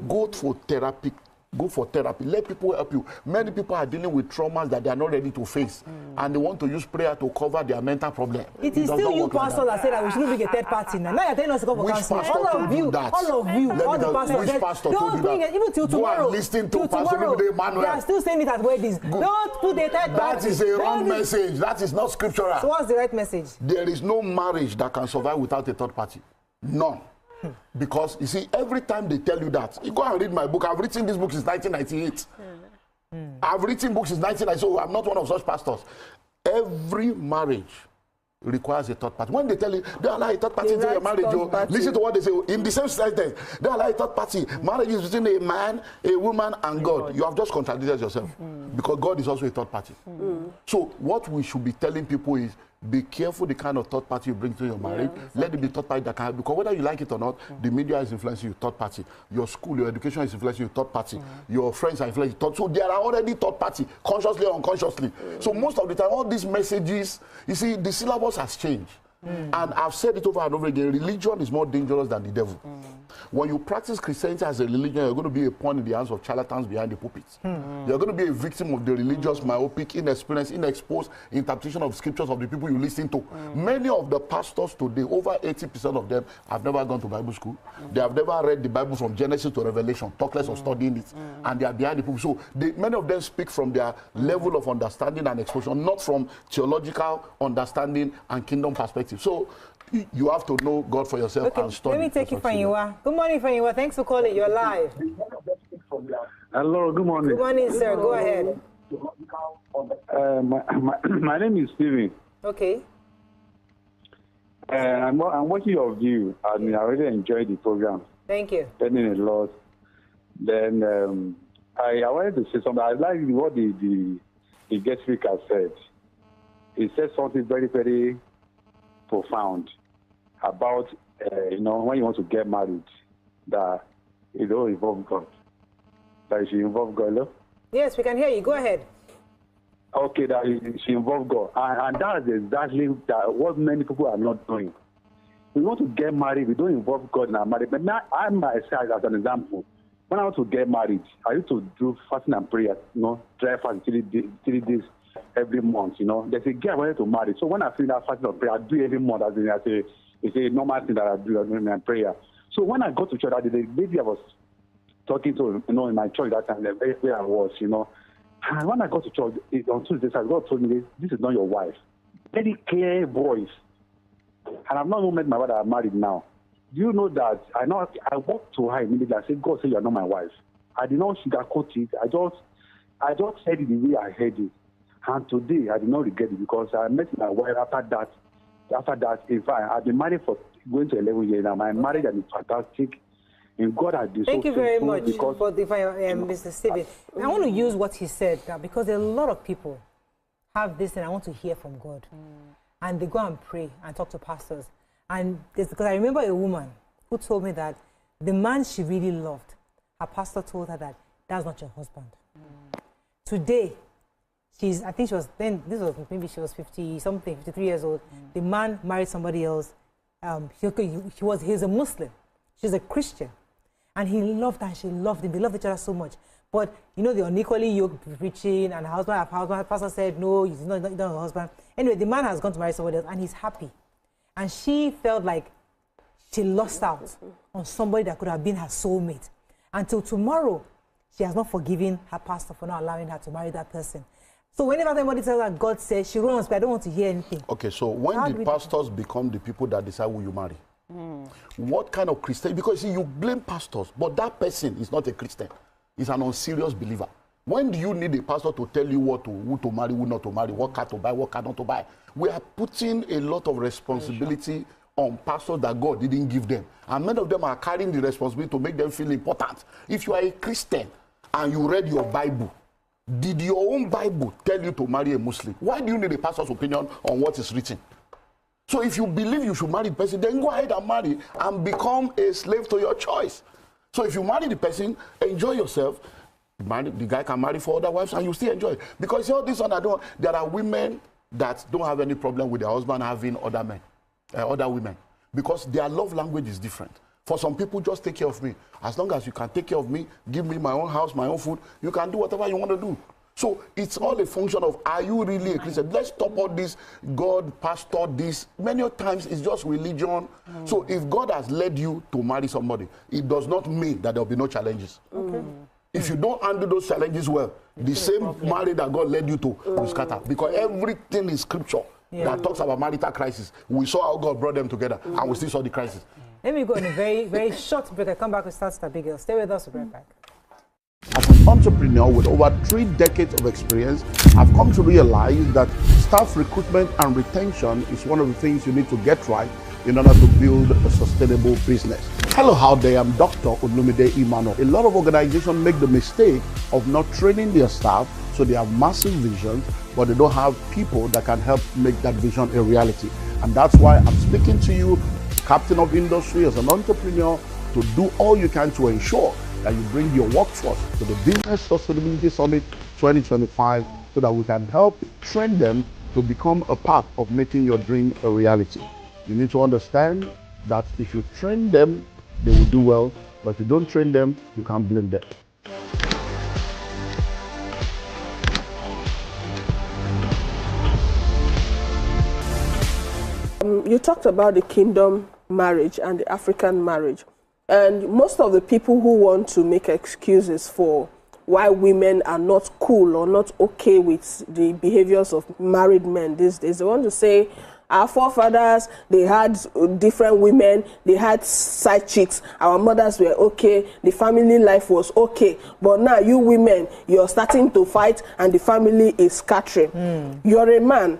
go for therapy. Go for therapy. Let people help you. Many people are dealing with traumas that they are not ready to face, and they want to use prayer to cover their mental problem. It is still you, pastor, that said that we shouldn't bring a third party now. Now you're telling us to come for counseling. All of you, all the pastors. Which pastor don't bring it even till tomorrow. Go and listen to Pastor Emmanuel. They are still saying it at weddings. Don't put a third party. That is a wrong message. That is not scriptural. So what's the right message? There is no marriage that can survive without a third party. None. Because, you see, every time they tell you that, you go and read my book. I've written this book since 1998. I've written books since 1998, so I'm not one of such pastors. Every marriage requires a third party. When they tell you, they allow a third party into your marriage, listen to what they say. In the same sentence, they allow a third party. Marriage is between a man, a woman, and God. You have just contradicted yourself. Because God is also a third party. So what we should be telling people is, be careful the kind of third party you bring to your marriage. Let it be third party that can help. Because whether you like it or not, the media is influencing you, third party. Your school, your education is influencing you, third party. Your friends are influencing you, third. So there are already third party, consciously or unconsciously. So most of the time, all these messages, you see, the syllabus has changed. And I've said it over and over again, religion is more dangerous than the devil. When you practice Christianity as a religion, you're going to be a pawn in the hands of charlatans behind the pulpit. You're going to be a victim of the religious, myopic, inexperienced, inexposed interpretation of scriptures of the people you listen to. Many of the pastors today, over 80% of them, have never gone to Bible school. They have never read the Bible from Genesis to Revelation, talk less of studying it. And they are behind the pulpit. So many of them speak from their level of understanding and exposure, not from theological understanding and kingdom perspective. So you have to know God for yourself and study. Let me take you, Fanyiwa. Good morning, Fanyiwa. Thanks for calling. You're live. Hello, good morning. Good morning, sir. Go ahead. My name is Steven. Okay. I'm watching your view, and I really enjoyed the program. Thank you. Learning a lot. Then I wanted to say something. I like what the guest speaker said. He said something very, very profound about when you want to get married, that you don't involve God, that you should involve God. No? Yes, we can hear you. Go ahead. Okay, that you should involve God, and that's exactly what many people are not doing. We want to get married, we don't involve God in our marriage. But now, I myself, as an example, when I want to get married, I used to do fasting and prayer, dry fast 3 days every month, There's a girl I wanted to marry. So when I finish that fasting and prayer, I do it every month. It's a normal thing that I do in my prayer. So when I got to church, the lady I was talking to, in my church that time, where I was, and when I got to church on Tuesday, God told me, this is not your wife. Very clear voice. And I've not even met my wife that I'm married now. Do you know that I walked to her immediately. I said, God said you're not my wife. I did not sugarcoat it. I just said it the way I heard it. And today I did not regret it because I met my wife after that. In fact, I've been married for going to 11 years now. My marriage has been fantastic. And God has been Thank so you very much because, for the Mr. Stephen. I want to use what he said because a lot of people have this and I want to hear from God. And they go and pray and talk to pastors. And because I remember a woman who told me that the man she really loved, her pastor told her that that's not your husband. Today, I think she was, then this was, maybe she was 50-something, 53 years old. The man married somebody else. He's a Muslim. She's a Christian. And he loved her and she loved him. They loved each other so much. But, the unequally yoked preaching and her pastor said, no, he's not her husband. Anyway, the man has gone to marry somebody else and he's happy. And she felt like she lost out on somebody that could have been her soulmate. Until tomorrow, she has not forgiven her pastor for not allowing her to marry that person. So whenever somebody tells her God says, she runs, but I don't want to hear anything. Okay, so when the pastors become the people that decide who you marry, what kind of Christian? Because you blame pastors, but that person is not a Christian. He's an unserious believer. When do you need a pastor to tell you who to marry, who not to marry, what car to buy, what car not to buy? We are putting a lot of responsibility on pastors that God didn't give them. And many of them are carrying the responsibility to make them feel important. If you are a Christian and you read your Bible, did your own Bible tell you to marry a Muslim? Why do you need a pastor's opinion on what is written? So if you believe you should marry the person, then go ahead and marry and become a slave to your choice. So if you marry the person, enjoy yourself. The guy can marry 4 other wives and you still enjoy it. Because all this one, there are women that don't have any problem with their husband having other women. Because their love language is different. For some people, just take care of me. As long as you can take care of me, give me my own house, my own food, you can do whatever you want to do. So it's all a function of, are you really a Christian? Let's stop all this, God, pastor, this. Many times it's just religion. So if God has led you to marry somebody, it does not mean that there will be no challenges. If you don't handle those challenges well, the same marriage that God led you to will scatter. Because everything in scripture that talks about marital crisis, we saw how God brought them together and we still saw the crisis. Let me go on a very, very short break. I come back with Sister Abigail. Stay with us, we'll be right back. As an entrepreneur with over 3 decades of experience, I've come to realize that staff recruitment and retention is one of the things you need to get right in order to build a sustainable business. Hello out there, I'm Dr. Olumide Emmanuel. A lot of organizations make the mistake of not training their staff, so they have massive visions, but they don't have people that can help make that vision a reality. And that's why I'm speaking to you, captain of industry, as an entrepreneur, to do all you can to ensure that you bring your workforce to the Business Sustainability Summit 2025 so that we can help train them to become a part of making your dream a reality. You need to understand that if you train them, they will do well, but if you don't train them, you can't blame them. You talked about the kingdom marriage and the African marriage. And most of the people who want to make excuses for why women are not cool or not okay with the behaviors of married men these days, they want to say, our forefathers, they had different women, they had side chicks, our mothers were okay, the family life was okay. But now you women, you're starting to fight and the family is scattering. You're a man.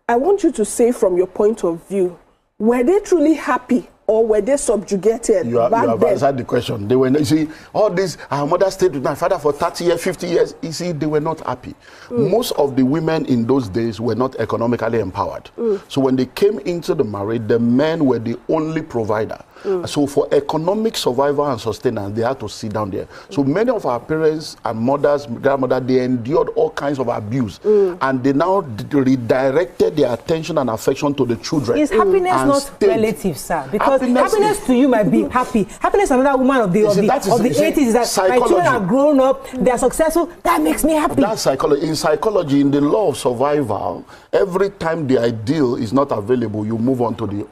I want you to say from your point of view, were they truly happy or were they subjugated? You have answered the question. They were, you see, all this, our mother stayed with my father for 30 years, 50 years. You see, they were not happy. Most of the women in those days were not economically empowered. So when they came into the marriage, the men were the only provider. So for economic survival and sustenance, they had to sit down there. So many of our parents and mothers, grandmothers, they endured all kinds of abuse. And they now redirected their attention and affection to the children. Is happiness not relative, sir? Because Because happiness to you might be happy. Happiness to another woman of the 80s is that my children are grown up, they are successful. That makes me happy. That's psychology. In psychology, in the law of survival, every time the ideal is not available, you move on to the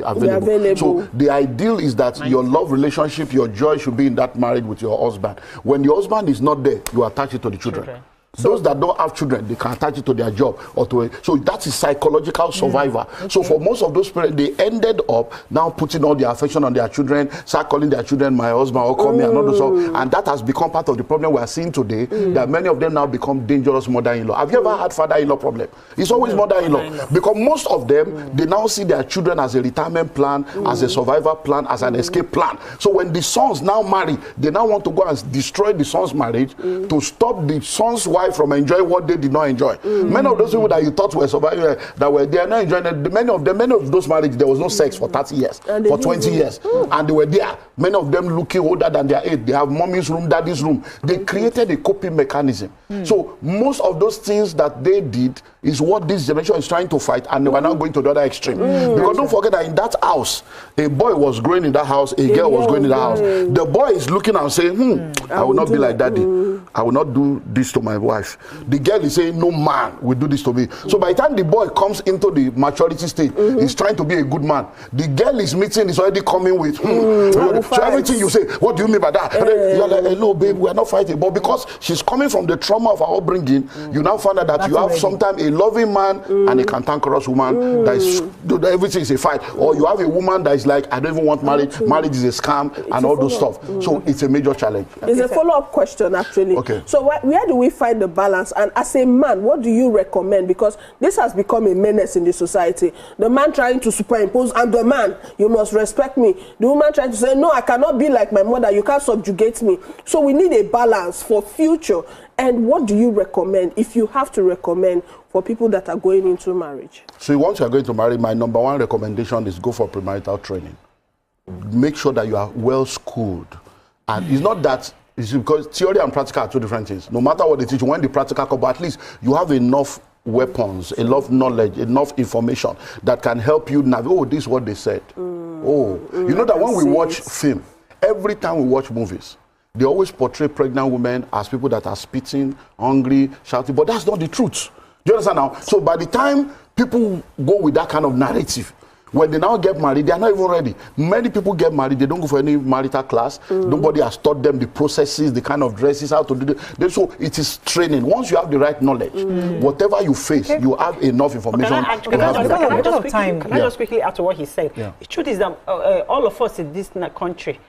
available. So the ideal is that your love relationship, your joy should be in that marriage with your husband. When your husband is not there, you attach it to the children. So those that don't have children, they can attach it to their job or to it. So that is psychological survival. So for most of those parents, they ended up now putting all their affection on their children, start calling their children my husband or call me another son. And that has become part of the problem we are seeing today, that many of them now become dangerous mother-in-law. Have you ever had father-in-law problem? It's always mother-in-law. Because most of them, they now see their children as a retirement plan, as a survival plan, as an escape plan. So when the sons now marry, they now want to go and destroy the son's marriage to stop the son's wife from enjoying what they did not enjoy. Many of those people that you thought were surviving, that were there not enjoying it, many of those marriages, there was no sex for 30 years, for 20 years. And they were there. Many of them looking older than their age. They have mommy's room, daddy's room. They created a coping mechanism. So most of those things that they did is what this generation is trying to fight, and they were now going to the other extreme. Because don't forget that in that house, a boy was growing in that house, a girl was growing in that house. The boy is looking and saying, I will not be like daddy. I will not do this to my wife. The girl is saying, no man will do this to me. So by the time the boy comes into the maturity stage, he's trying to be a good man. The girl is meeting, is already coming with, so everything you say, what do you mean by that? And then you're like, hello, babe, we are not fighting. But because she's coming from the trauma of our upbringing, you now find out that you have sometimes a loving man and a cantankerous woman that is, everything is a fight. Or you have a woman that is like, I don't even want marriage. Marriage is a scam and all those stuff. So it's a major challenge. It's a follow-up question, actually. Okay. So where do we find the balance? And as a man, what do you recommend? Because this has become a menace in the society. The man trying to superimpose, I'm the man, you must respect me. The woman trying to say, no, I cannot be like my mother, you can't subjugate me. So we need a balance for future. And what do you recommend, if you have to recommend, for people that are going into marriage? So once you are going to marry, my number one recommendation is go for premarital training. Make sure that you are well schooled. And it's not that, it's because theory and practical are two different things. No matter what they teach you, when the practical comes, at least you have enough weapons, enough knowledge, enough information that can help you navigate. Oh, this is what they said. You know that when we watch film, every time we watch movies, they always portray pregnant women as people that are spitting, hungry, shouting, but that's not the truth. Do you understand now? So by the time people go with that kind of narrative, when they now get married, they are not even ready. Many people get married, they don't go for any marital class. Nobody has taught them the processes, the kind of dresses, how to do it. So it is training. Once you have the right knowledge, whatever you face, you have enough information. Can I just quickly add to what he said? The truth is that all of us in this country,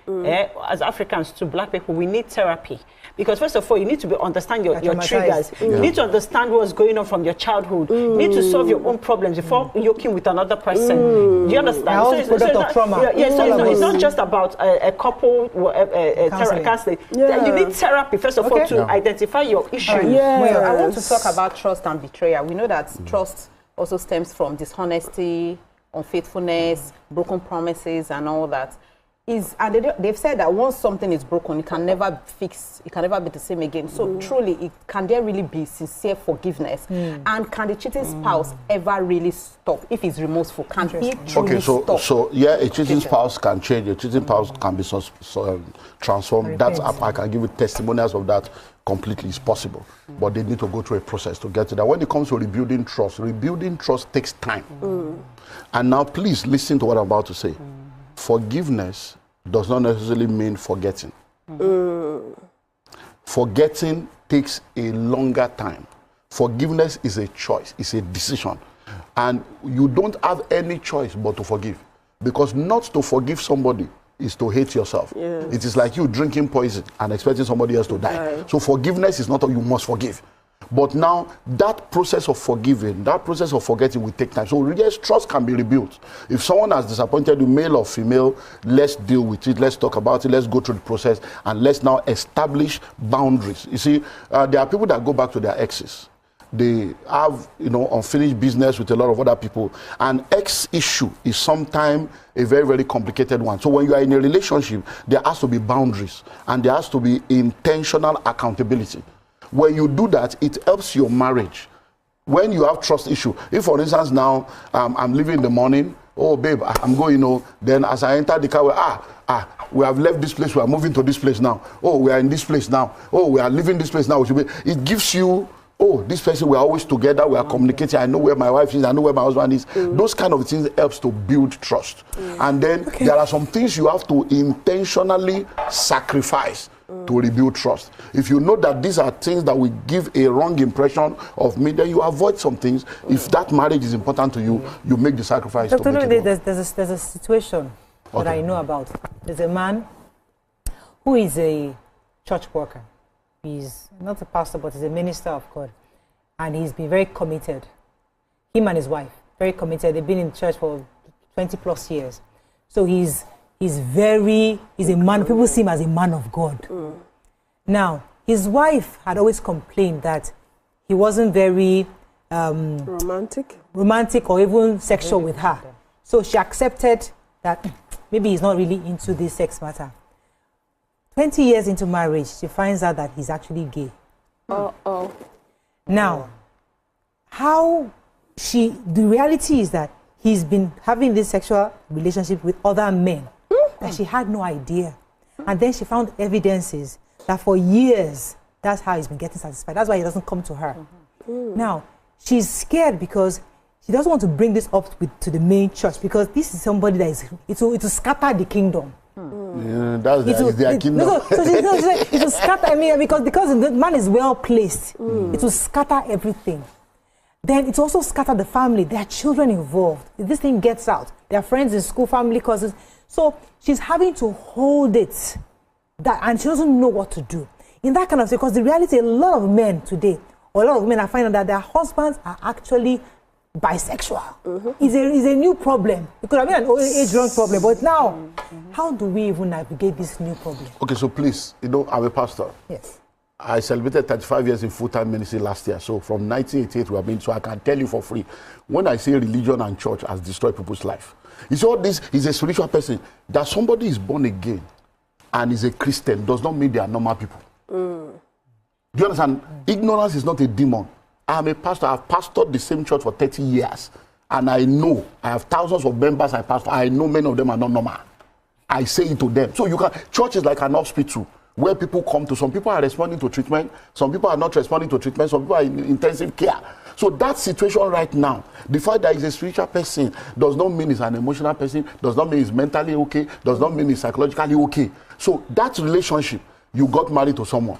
as Africans, to black people, we need therapy. Because first of all, you need to understand your triggers. You need to understand what's going on from your childhood. You need to solve your own problems before yoking with another person. Do you understand? So it's not just about a couple counseling. You need therapy, first of all, to identify your issues. I want to talk about trust and betrayal. We know that trust also stems from dishonesty, unfaithfulness, broken promises, and all that. And they've said that once something is broken, it can never fix, it can never be the same again. So truly, can there really be sincere forgiveness? And can the cheating spouse ever really stop if he's remorseful? Can he truly stop? So yeah, a cheating spouse can change. A cheating spouse can be transformed. That's, I can give you testimonials of that. Completely is possible, but they need to go through a process to get to that. When it comes to rebuilding trust takes time. And now, please listen to what I'm about to say. Forgiveness does not necessarily mean forgetting. Forgetting takes a longer time. Forgiveness is a choice, it's a decision. And you don't have any choice but to forgive. Because not to forgive somebody is to hate yourself. It is like you drinking poison and expecting somebody else to die. So forgiveness is not all you must forgive. But now, that process of forgiving, that process of forgetting will take time. So yes, trust can be rebuilt. If someone has disappointed you, male or female, let's deal with it, let's talk about it, let's go through the process, and let's now establish boundaries. You see, there are people that go back to their exes. They have, unfinished business with a lot of other people. And ex issue is sometimes a very, very complicated one. So when you are in a relationship, there has to be boundaries, and there has to be intentional accountability. When you do that, it helps your marriage. When you have trust issue, if for instance now I'm leaving in the morning, oh babe, I'm going, then as I enter the car, we have left this place, we are moving to this place now. Oh, we are in this place now. Oh, we are leaving this place now. It gives you, oh, this person, we are always together, we are communicating, I know where my wife is, I know where my husband is. Those kind of things helps to build trust. And then there are some things you have to intentionally sacrifice to rebuild trust. If you know that these are things that will give a wrong impression of me, then you avoid some things. If that marriage is important to you, you make the sacrifice. Dr. There's a situation that I know about. There's a man who is a church worker. He's not a pastor, but he's a minister of God. And he's been very committed. Him and his wife, very committed. They've been in church for 20 plus years. So he's a man, people see him as a man of God. Now, his wife had always complained that he wasn't very romantic or even sexual with her. So she accepted that maybe he's not really into this sex matter. 20 years into marriage, she finds out that he's actually gay. Now, the reality is that he's been having this sexual relationship with other men that she had no idea. And then she found evidences that for years, that's how he's been getting satisfied. That's why he doesn't come to her. Now, she's scared because she doesn't want to bring this up to the main church, because this is somebody that it will scatter the kingdom. Yeah, that's their kingdom. It will scatter, because the man is well placed. It will scatter everything. Then it also scatter the family. There are children involved. If this thing gets out, there are friends in school, family, cousins. So she's having to hold it, and she doesn't know what to do. In that kind of, because the reality, a lot of men today, or a lot of women are finding that their husbands are actually bisexual. It's a new problem. It could have been an age-long problem, but now, how do we even navigate this new problem? Okay, so please, I'm a pastor. Yes. I celebrated 35 years in full-time ministry last year. So from 1988, we have been, so I can tell you for free. When I say religion and church has destroyed people's life, it's all this is a spiritual person. That somebody is born again and is a Christian does not mean they are normal people. Do you understand? Ignorance is not a demon. I'm a pastor. I've pastored the same church for 30 years. And I know, I have thousands of members I pastor. I know many of them are not normal. I say it to them. So church is like an hospital where people come to. Some people are responding to treatment. Some people are not responding to treatment. Some people are in intensive care. So that situation right now, the fact that he's a spiritual person does not mean he's an emotional person, does not mean he's mentally okay, does not mean he's psychologically okay. So that relationship, you got married to someone.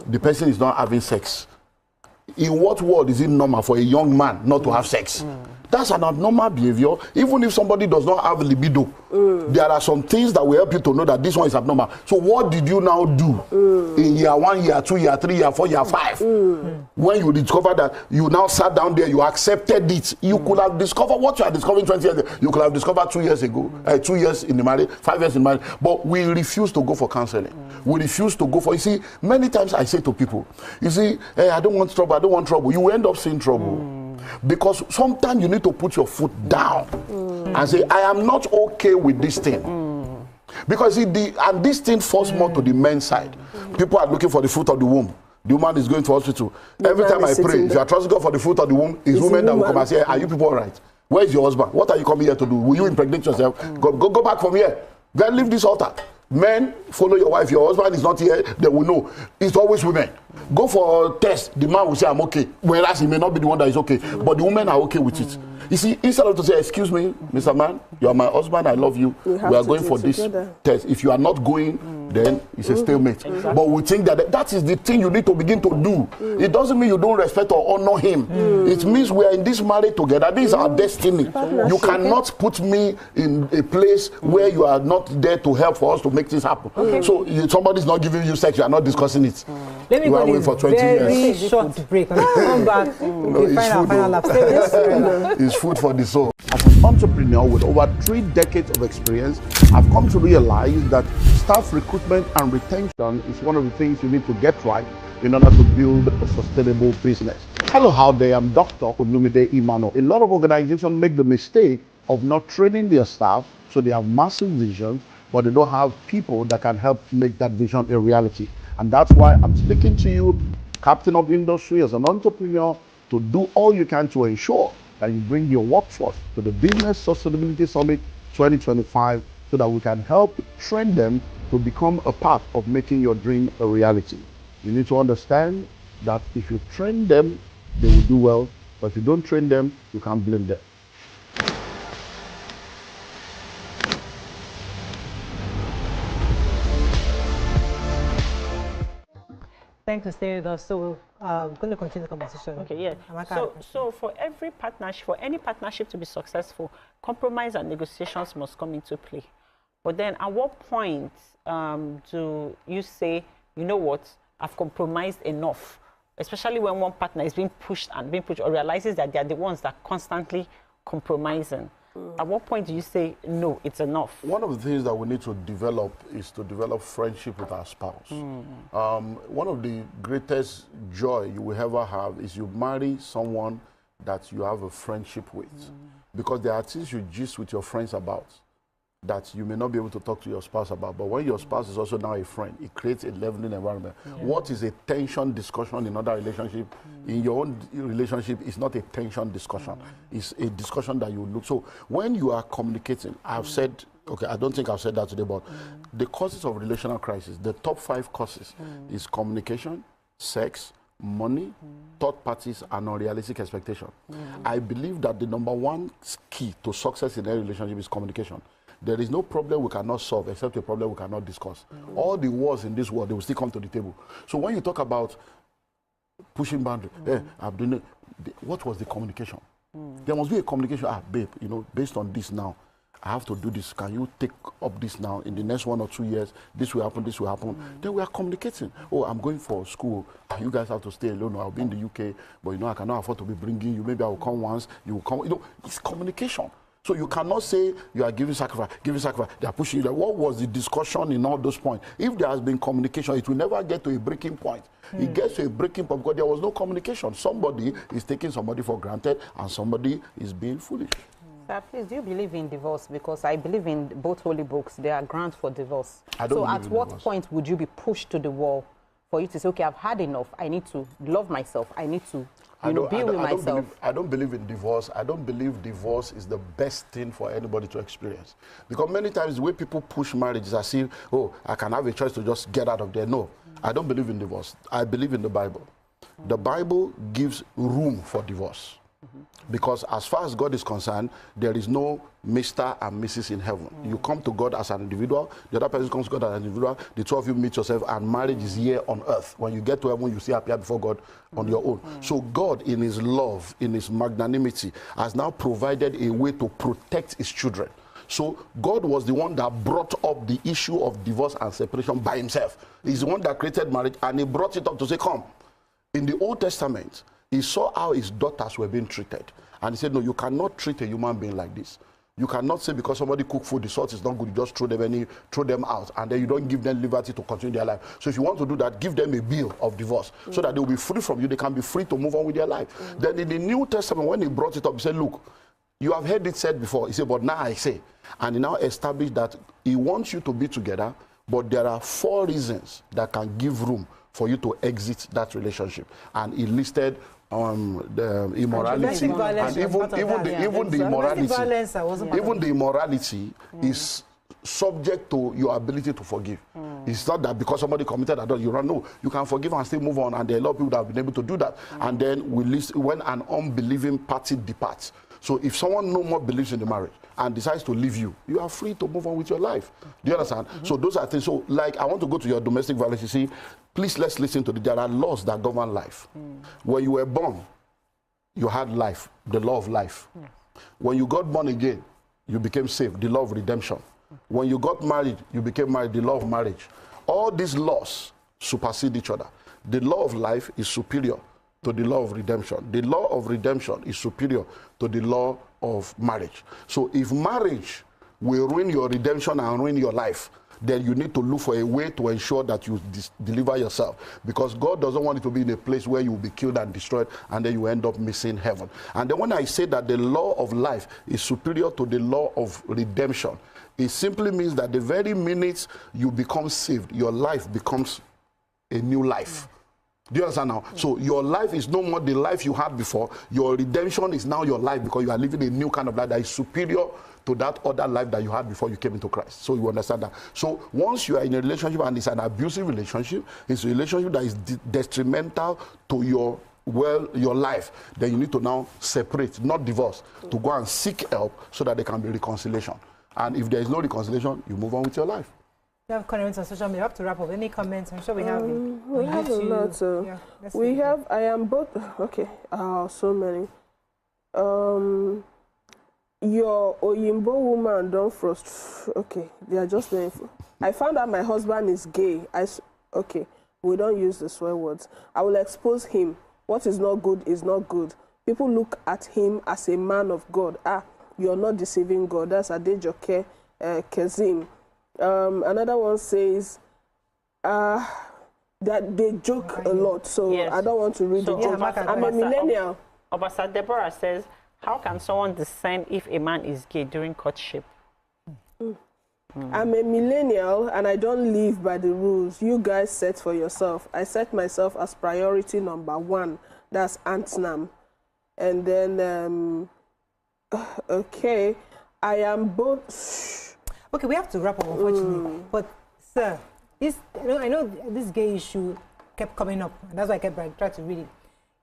The person is not having sex. In what world is it normal for a young man not to have sex? That's an abnormal behavior. Even if somebody does not have libido, there are some things that will help you to know that this one is abnormal. So what did you now do in year 1, year 2, year 3, year 4, year 5? When you discover that you now sat down there, you accepted it. You could have discovered what you are discovering 20 years ago. You could have discovered 2 years ago, 2 years in the marriage, 5 years in marriage. But we refuse to go for counseling. We refuse to go for, you see, many times I say to people, you see, hey, I don't want trouble, I don't want trouble. You will end up seeing trouble. Because sometimes you need to put your foot down and say, I am not okay with this thing. Because and this thing falls more to the men's side. People are looking for the fruit of the womb. The woman is going to hospital. Every time I pray, if you are trusting God for the fruit of the womb, it's women that will come and say, are you people all right? Where is your husband? What are you coming here to do? Will you impregnate yourself? Go back from here. Go and leave this altar. Men, follow your wife. Your husband is not here, they will know. It's always women. Go for a test. The man will say, I'm okay. Whereas he may not be the one that is okay. But the women are okay with it. You see, instead of to say, excuse me, Mr. Man, you are my husband, I love you. We are going for this test. If you are not going, then it's a stalemate. Exactly. But we think that is the thing you need to begin to do. It doesn't mean you don't respect or honor him. It means we are in this marriage together. This is our destiny. You cannot put me in a place where you are not there to help for us to make this happen. So someboody is not giving you sex, you are not discussing it. Let me go for 20 years. Short break. Come back. It's food for the soul. As an entrepreneur with over 3 decades of experience, I've come to realize that staff recruitment and retention is one of the things you need to get right in order to build a sustainable business. Hello, how there? I'm Dr. Olumide Emmanuel. A lot of organizations make the mistake of not training their staff, so they have massive visions, but they don't have people that can help make that vision a reality. And that's why I'm speaking to you, captain of the industry, as an entrepreneur, to do all you can to ensure that you bring your workforce to the Business Sustainability Summit 2025 so that we can help train them to become a part of making your dream a reality. You need to understand that if you train them, they will do well, but if you don't train them, you can't blame them. Thanks for staying with us. So I'm going to continue the conversation. Okay, yeah. So for every partnership, for any partnership to be successful, compromise and negotiations must come into play. But then at what point do you say, you know what, I've compromised enough? Especially when one partner is being pushed or realizes that they're the ones that are constantly compromising. At what point do you say, no, it's enough? One of the things that we need to develop is to develop friendship with our spouse. One of the greatest joy you will ever have is you marry someone that you have a friendship with. Because there are things you gist with your friends about that you may not be able to talk to your spouse about. But when your spouse is also now a friend, it creates a leveling environment. What is a tension discussion in other relationship? In your own relationship, it's not a tension discussion. It's a discussion that you look. So when you are communicating, I've said, okay, I don't think I've said that today, but the causes of relational crisis, the top 5 causes is communication, sex, money, third parties, and unrealistic expectation. I believe that the #1 key to success in a relationship is communication. There is no problem we cannot solve except a problem we cannot discuss. All the wars in this world, they will still come to the table. So when you talk about pushing boundaries, I'm doing it, what was the communication? There must be a communication. Babe, you know, based on this now, I have to do this. Can you take up this now? In the next 1 or 2 years, this will happen, this will happen. Then we are communicating. Oh, I'm going for school. You guys have to stay alone. I'll be in the UK, but you know, I cannot afford to be bringing you. Maybe I will come once, you will come. You know, it's communication. So you cannot say you are giving sacrifice, They are pushing you. What was the discussion in all those points? If there has been communication, it will never get to a breaking point. It gets to a breaking point because there was no communication. Somebody is taking somebody for granted and somebody is being foolish. Sir, please, do you believe in divorce? Because I believe in both holy books. There are grounds for divorce. So at what point would you be pushed to the wall for you to say, okay, I've had enough. I need to love myself. I need to be with myself. I don't believe in divorce. I don't believe divorce is the best thing for anybody to experience. Because many times the way people push marriage is as if, oh, I can have a choice to just get out of there. No, I don't believe in divorce. I believe in the Bible. The Bible gives room for divorce. Because as far as God is concerned, there is no Mr. and Mrs. in heaven. You come to God as an individual, the other person comes to God as an individual, the two of you meet yourself, and marriage is here on earth. When you get to heaven, you see appear before God on your own. So God, in his love, in his magnanimity, has now provided a way to protect his children. So God was the one that brought up the issue of divorce and separation by himself. He's the one that created marriage, and he brought it up to say, come. In the Old Testament, he saw how his daughters were being treated. And he said, no, you cannot treat a human being like this. You cannot say because somebody cooked food, the salt is not good, you just throw them out, and then you don't give them liberty to continue their life. So if you want to do that, give them a bill of divorce so that they will be free from you. They can be free to move on with their life. Then in the New Testament, when he brought it up, he said, look, you have heard it said before. He said, but now I say. And he now established that he wants you to be together, but there are 4 reasons that can give room for you to exit that relationship. And he listed the immorality, and even the immorality is subject to your ability to forgive. It's not that because somebody committed adultery, you run. No, you can forgive and still move on, and there are a lot of people that have been able to do that. And then we list when an unbelieving party departs. So if someone no more believes in the marriage and decides to leave you, you are free to move on with your life. Do you understand? So those are things. So like I want to go to your domestic violence. You see, please let's listen to there are laws that govern life. When you were born, you had life, the law of life. When you got born again, you became saved, the law of redemption. When you got married, you became married, the law of marriage. All these laws supersede each other. The law of life is superior to the law of redemption. The law of redemption is superior to the law of marriage. So if marriage will ruin your redemption and ruin your life, then you need to look for a way to ensure that you deliver yourself. Because God doesn't want you to be in a place where you will be killed and destroyed and then you end up missing heaven. And then when I say that the law of life is superior to the law of redemption, it simply means that the very minute you become saved, your life becomes a new life. Do you understand now? So your life is no more the life you had before. Your redemption is now your life because you are living a new kind of life that is superior to that other life that you had before you came into Christ. So you understand that. So once you are in a relationship and it's an abusive relationship, it's a relationship that is detrimental to your life, then you need to now separate, not divorce, to go and seek help so that there can be reconciliation. And if there is no reconciliation, you move on with your life. You have comments on social media. We have to wrap up. Any comments? I'm sure we have. We have a lot. We have. I am both. Okay. So many. Your Oyimbo woman don't frost. Okay, they are just very. I found out my husband is gay. Okay, we don't use the swear words. I will expose him. What is not good is not good. People look at him as a man of God. You're not deceiving God. That's Adejoke Kezim. Another one says that they joke a lot, so yes. I don't want to read it. I'm a millennial. Obasa Deborah says, how can someone discern if a man is gay during courtship? I'm a millennial and I don't live by the rules you guys set for yourself. I set myself as priority number 1. That's Antnam. And then, okay, I am both... Okay, we have to wrap up, unfortunately. But, sir, I know this gay issue kept coming up, and that's why I kept trying to read it.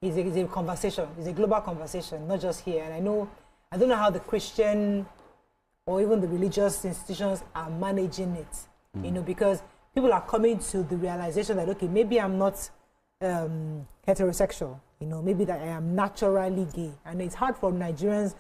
It's a conversation. It's a global conversation, not just here. And I don't know how the Christian or even the religious institutions are managing it, because people are coming to the realization that, okay, maybe I'm not heterosexual, maybe that I am naturally gay. And it's hard for Nigerians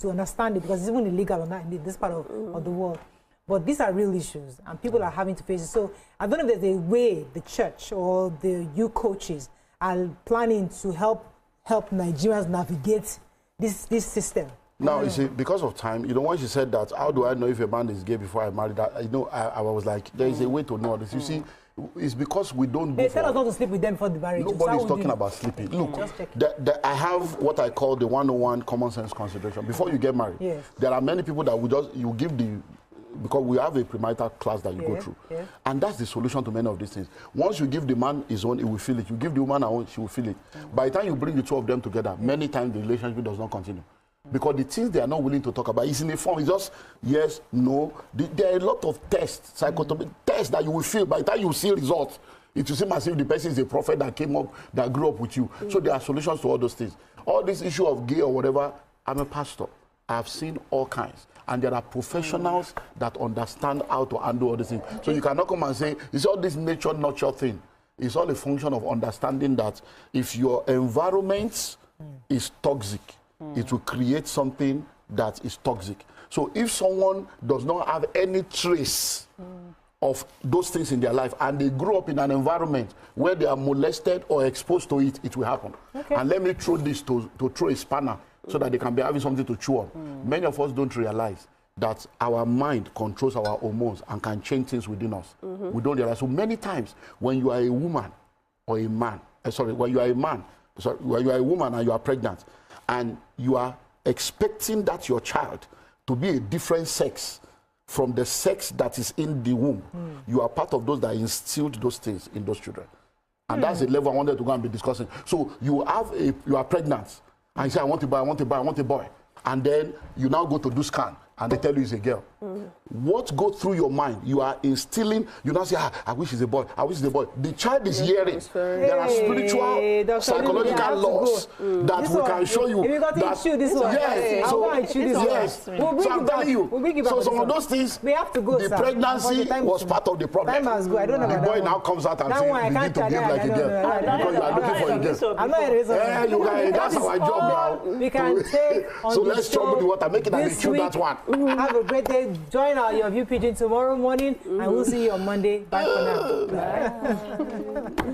to understand it because it's even illegal in this part of the world. But these are real issues, and people are having to face it. So I don't know if there's a way the church or the youth coaches are planning to help Nigerians navigate this system. Now, you see, because of time, once you said that, how do I know if a man is gay before I marry that? I was like, there is a way to know this. You see, it's because we don't go. They tell us not to sleep with them before the marriage. Nobody's talking about sleeping. Look, I have what I call the 101 common sense consideration. Before you get married, there are many people that you give the... Because we have a premarital class that you go through. And that's the solution to many of these things. Once you give the man his own, he will feel it. You give the woman her own, she will feel it. By the time you bring the two of them together, many times the relationship does not continue. Because the things they are not willing to talk about is in a form. It's just yes, no. There are a lot of tests, psychotomic tests that you will feel. By the time you see results, it will seem as if the person is a prophet that came up, that grew up with you. So there are solutions to all those things. All this issue of gay or whatever, I'm a pastor. I've seen all kinds. And there are professionals that understand how to handle all these things. So you cannot come and say, it's all this nature-nurture thing. It's all a function of understanding that if your environment is toxic, it will create something that is toxic. So if someone does not have any trace of those things in their life and they grow up in an environment where they are molested or exposed to it, it will happen. And let me throw this to throw a spanner so that they can be having something to chew on. Many of us don't realize that our mind controls our hormones and can change things within us. We don't realize. So many times when you are a woman or a man, when you are a man, when you are a woman and you are pregnant and you are expecting that your child to be a different sex from the sex that is in the womb, you are part of those that instilled those things in those children. And that's the level I wanted to go and be discussing. So you are pregnant and you say, I want a boy, I want a boy, I want a boy. And then you now go to do scan and they tell you it's a girl. What goes through your mind? You are instilling, you now say, I wish it's a boy, I wish it's a boy. The child is hearing. There are spiritual, psychological laws that we can show you. If you got to chew this one, yes. So I'm telling you, so some of those things, we have to go, the pregnancy was part of the problem. Time has gone. I don't know the boy now comes out and says, you need to behave like a girl. Because you are looking for a girl. I'm not a reason. That's our job now. We can take on so let's trouble the water, make it and chew that one. Have a great day. Join your View Pigeon tomorrow morning, and we'll see you on Monday. Bye for now. Bye.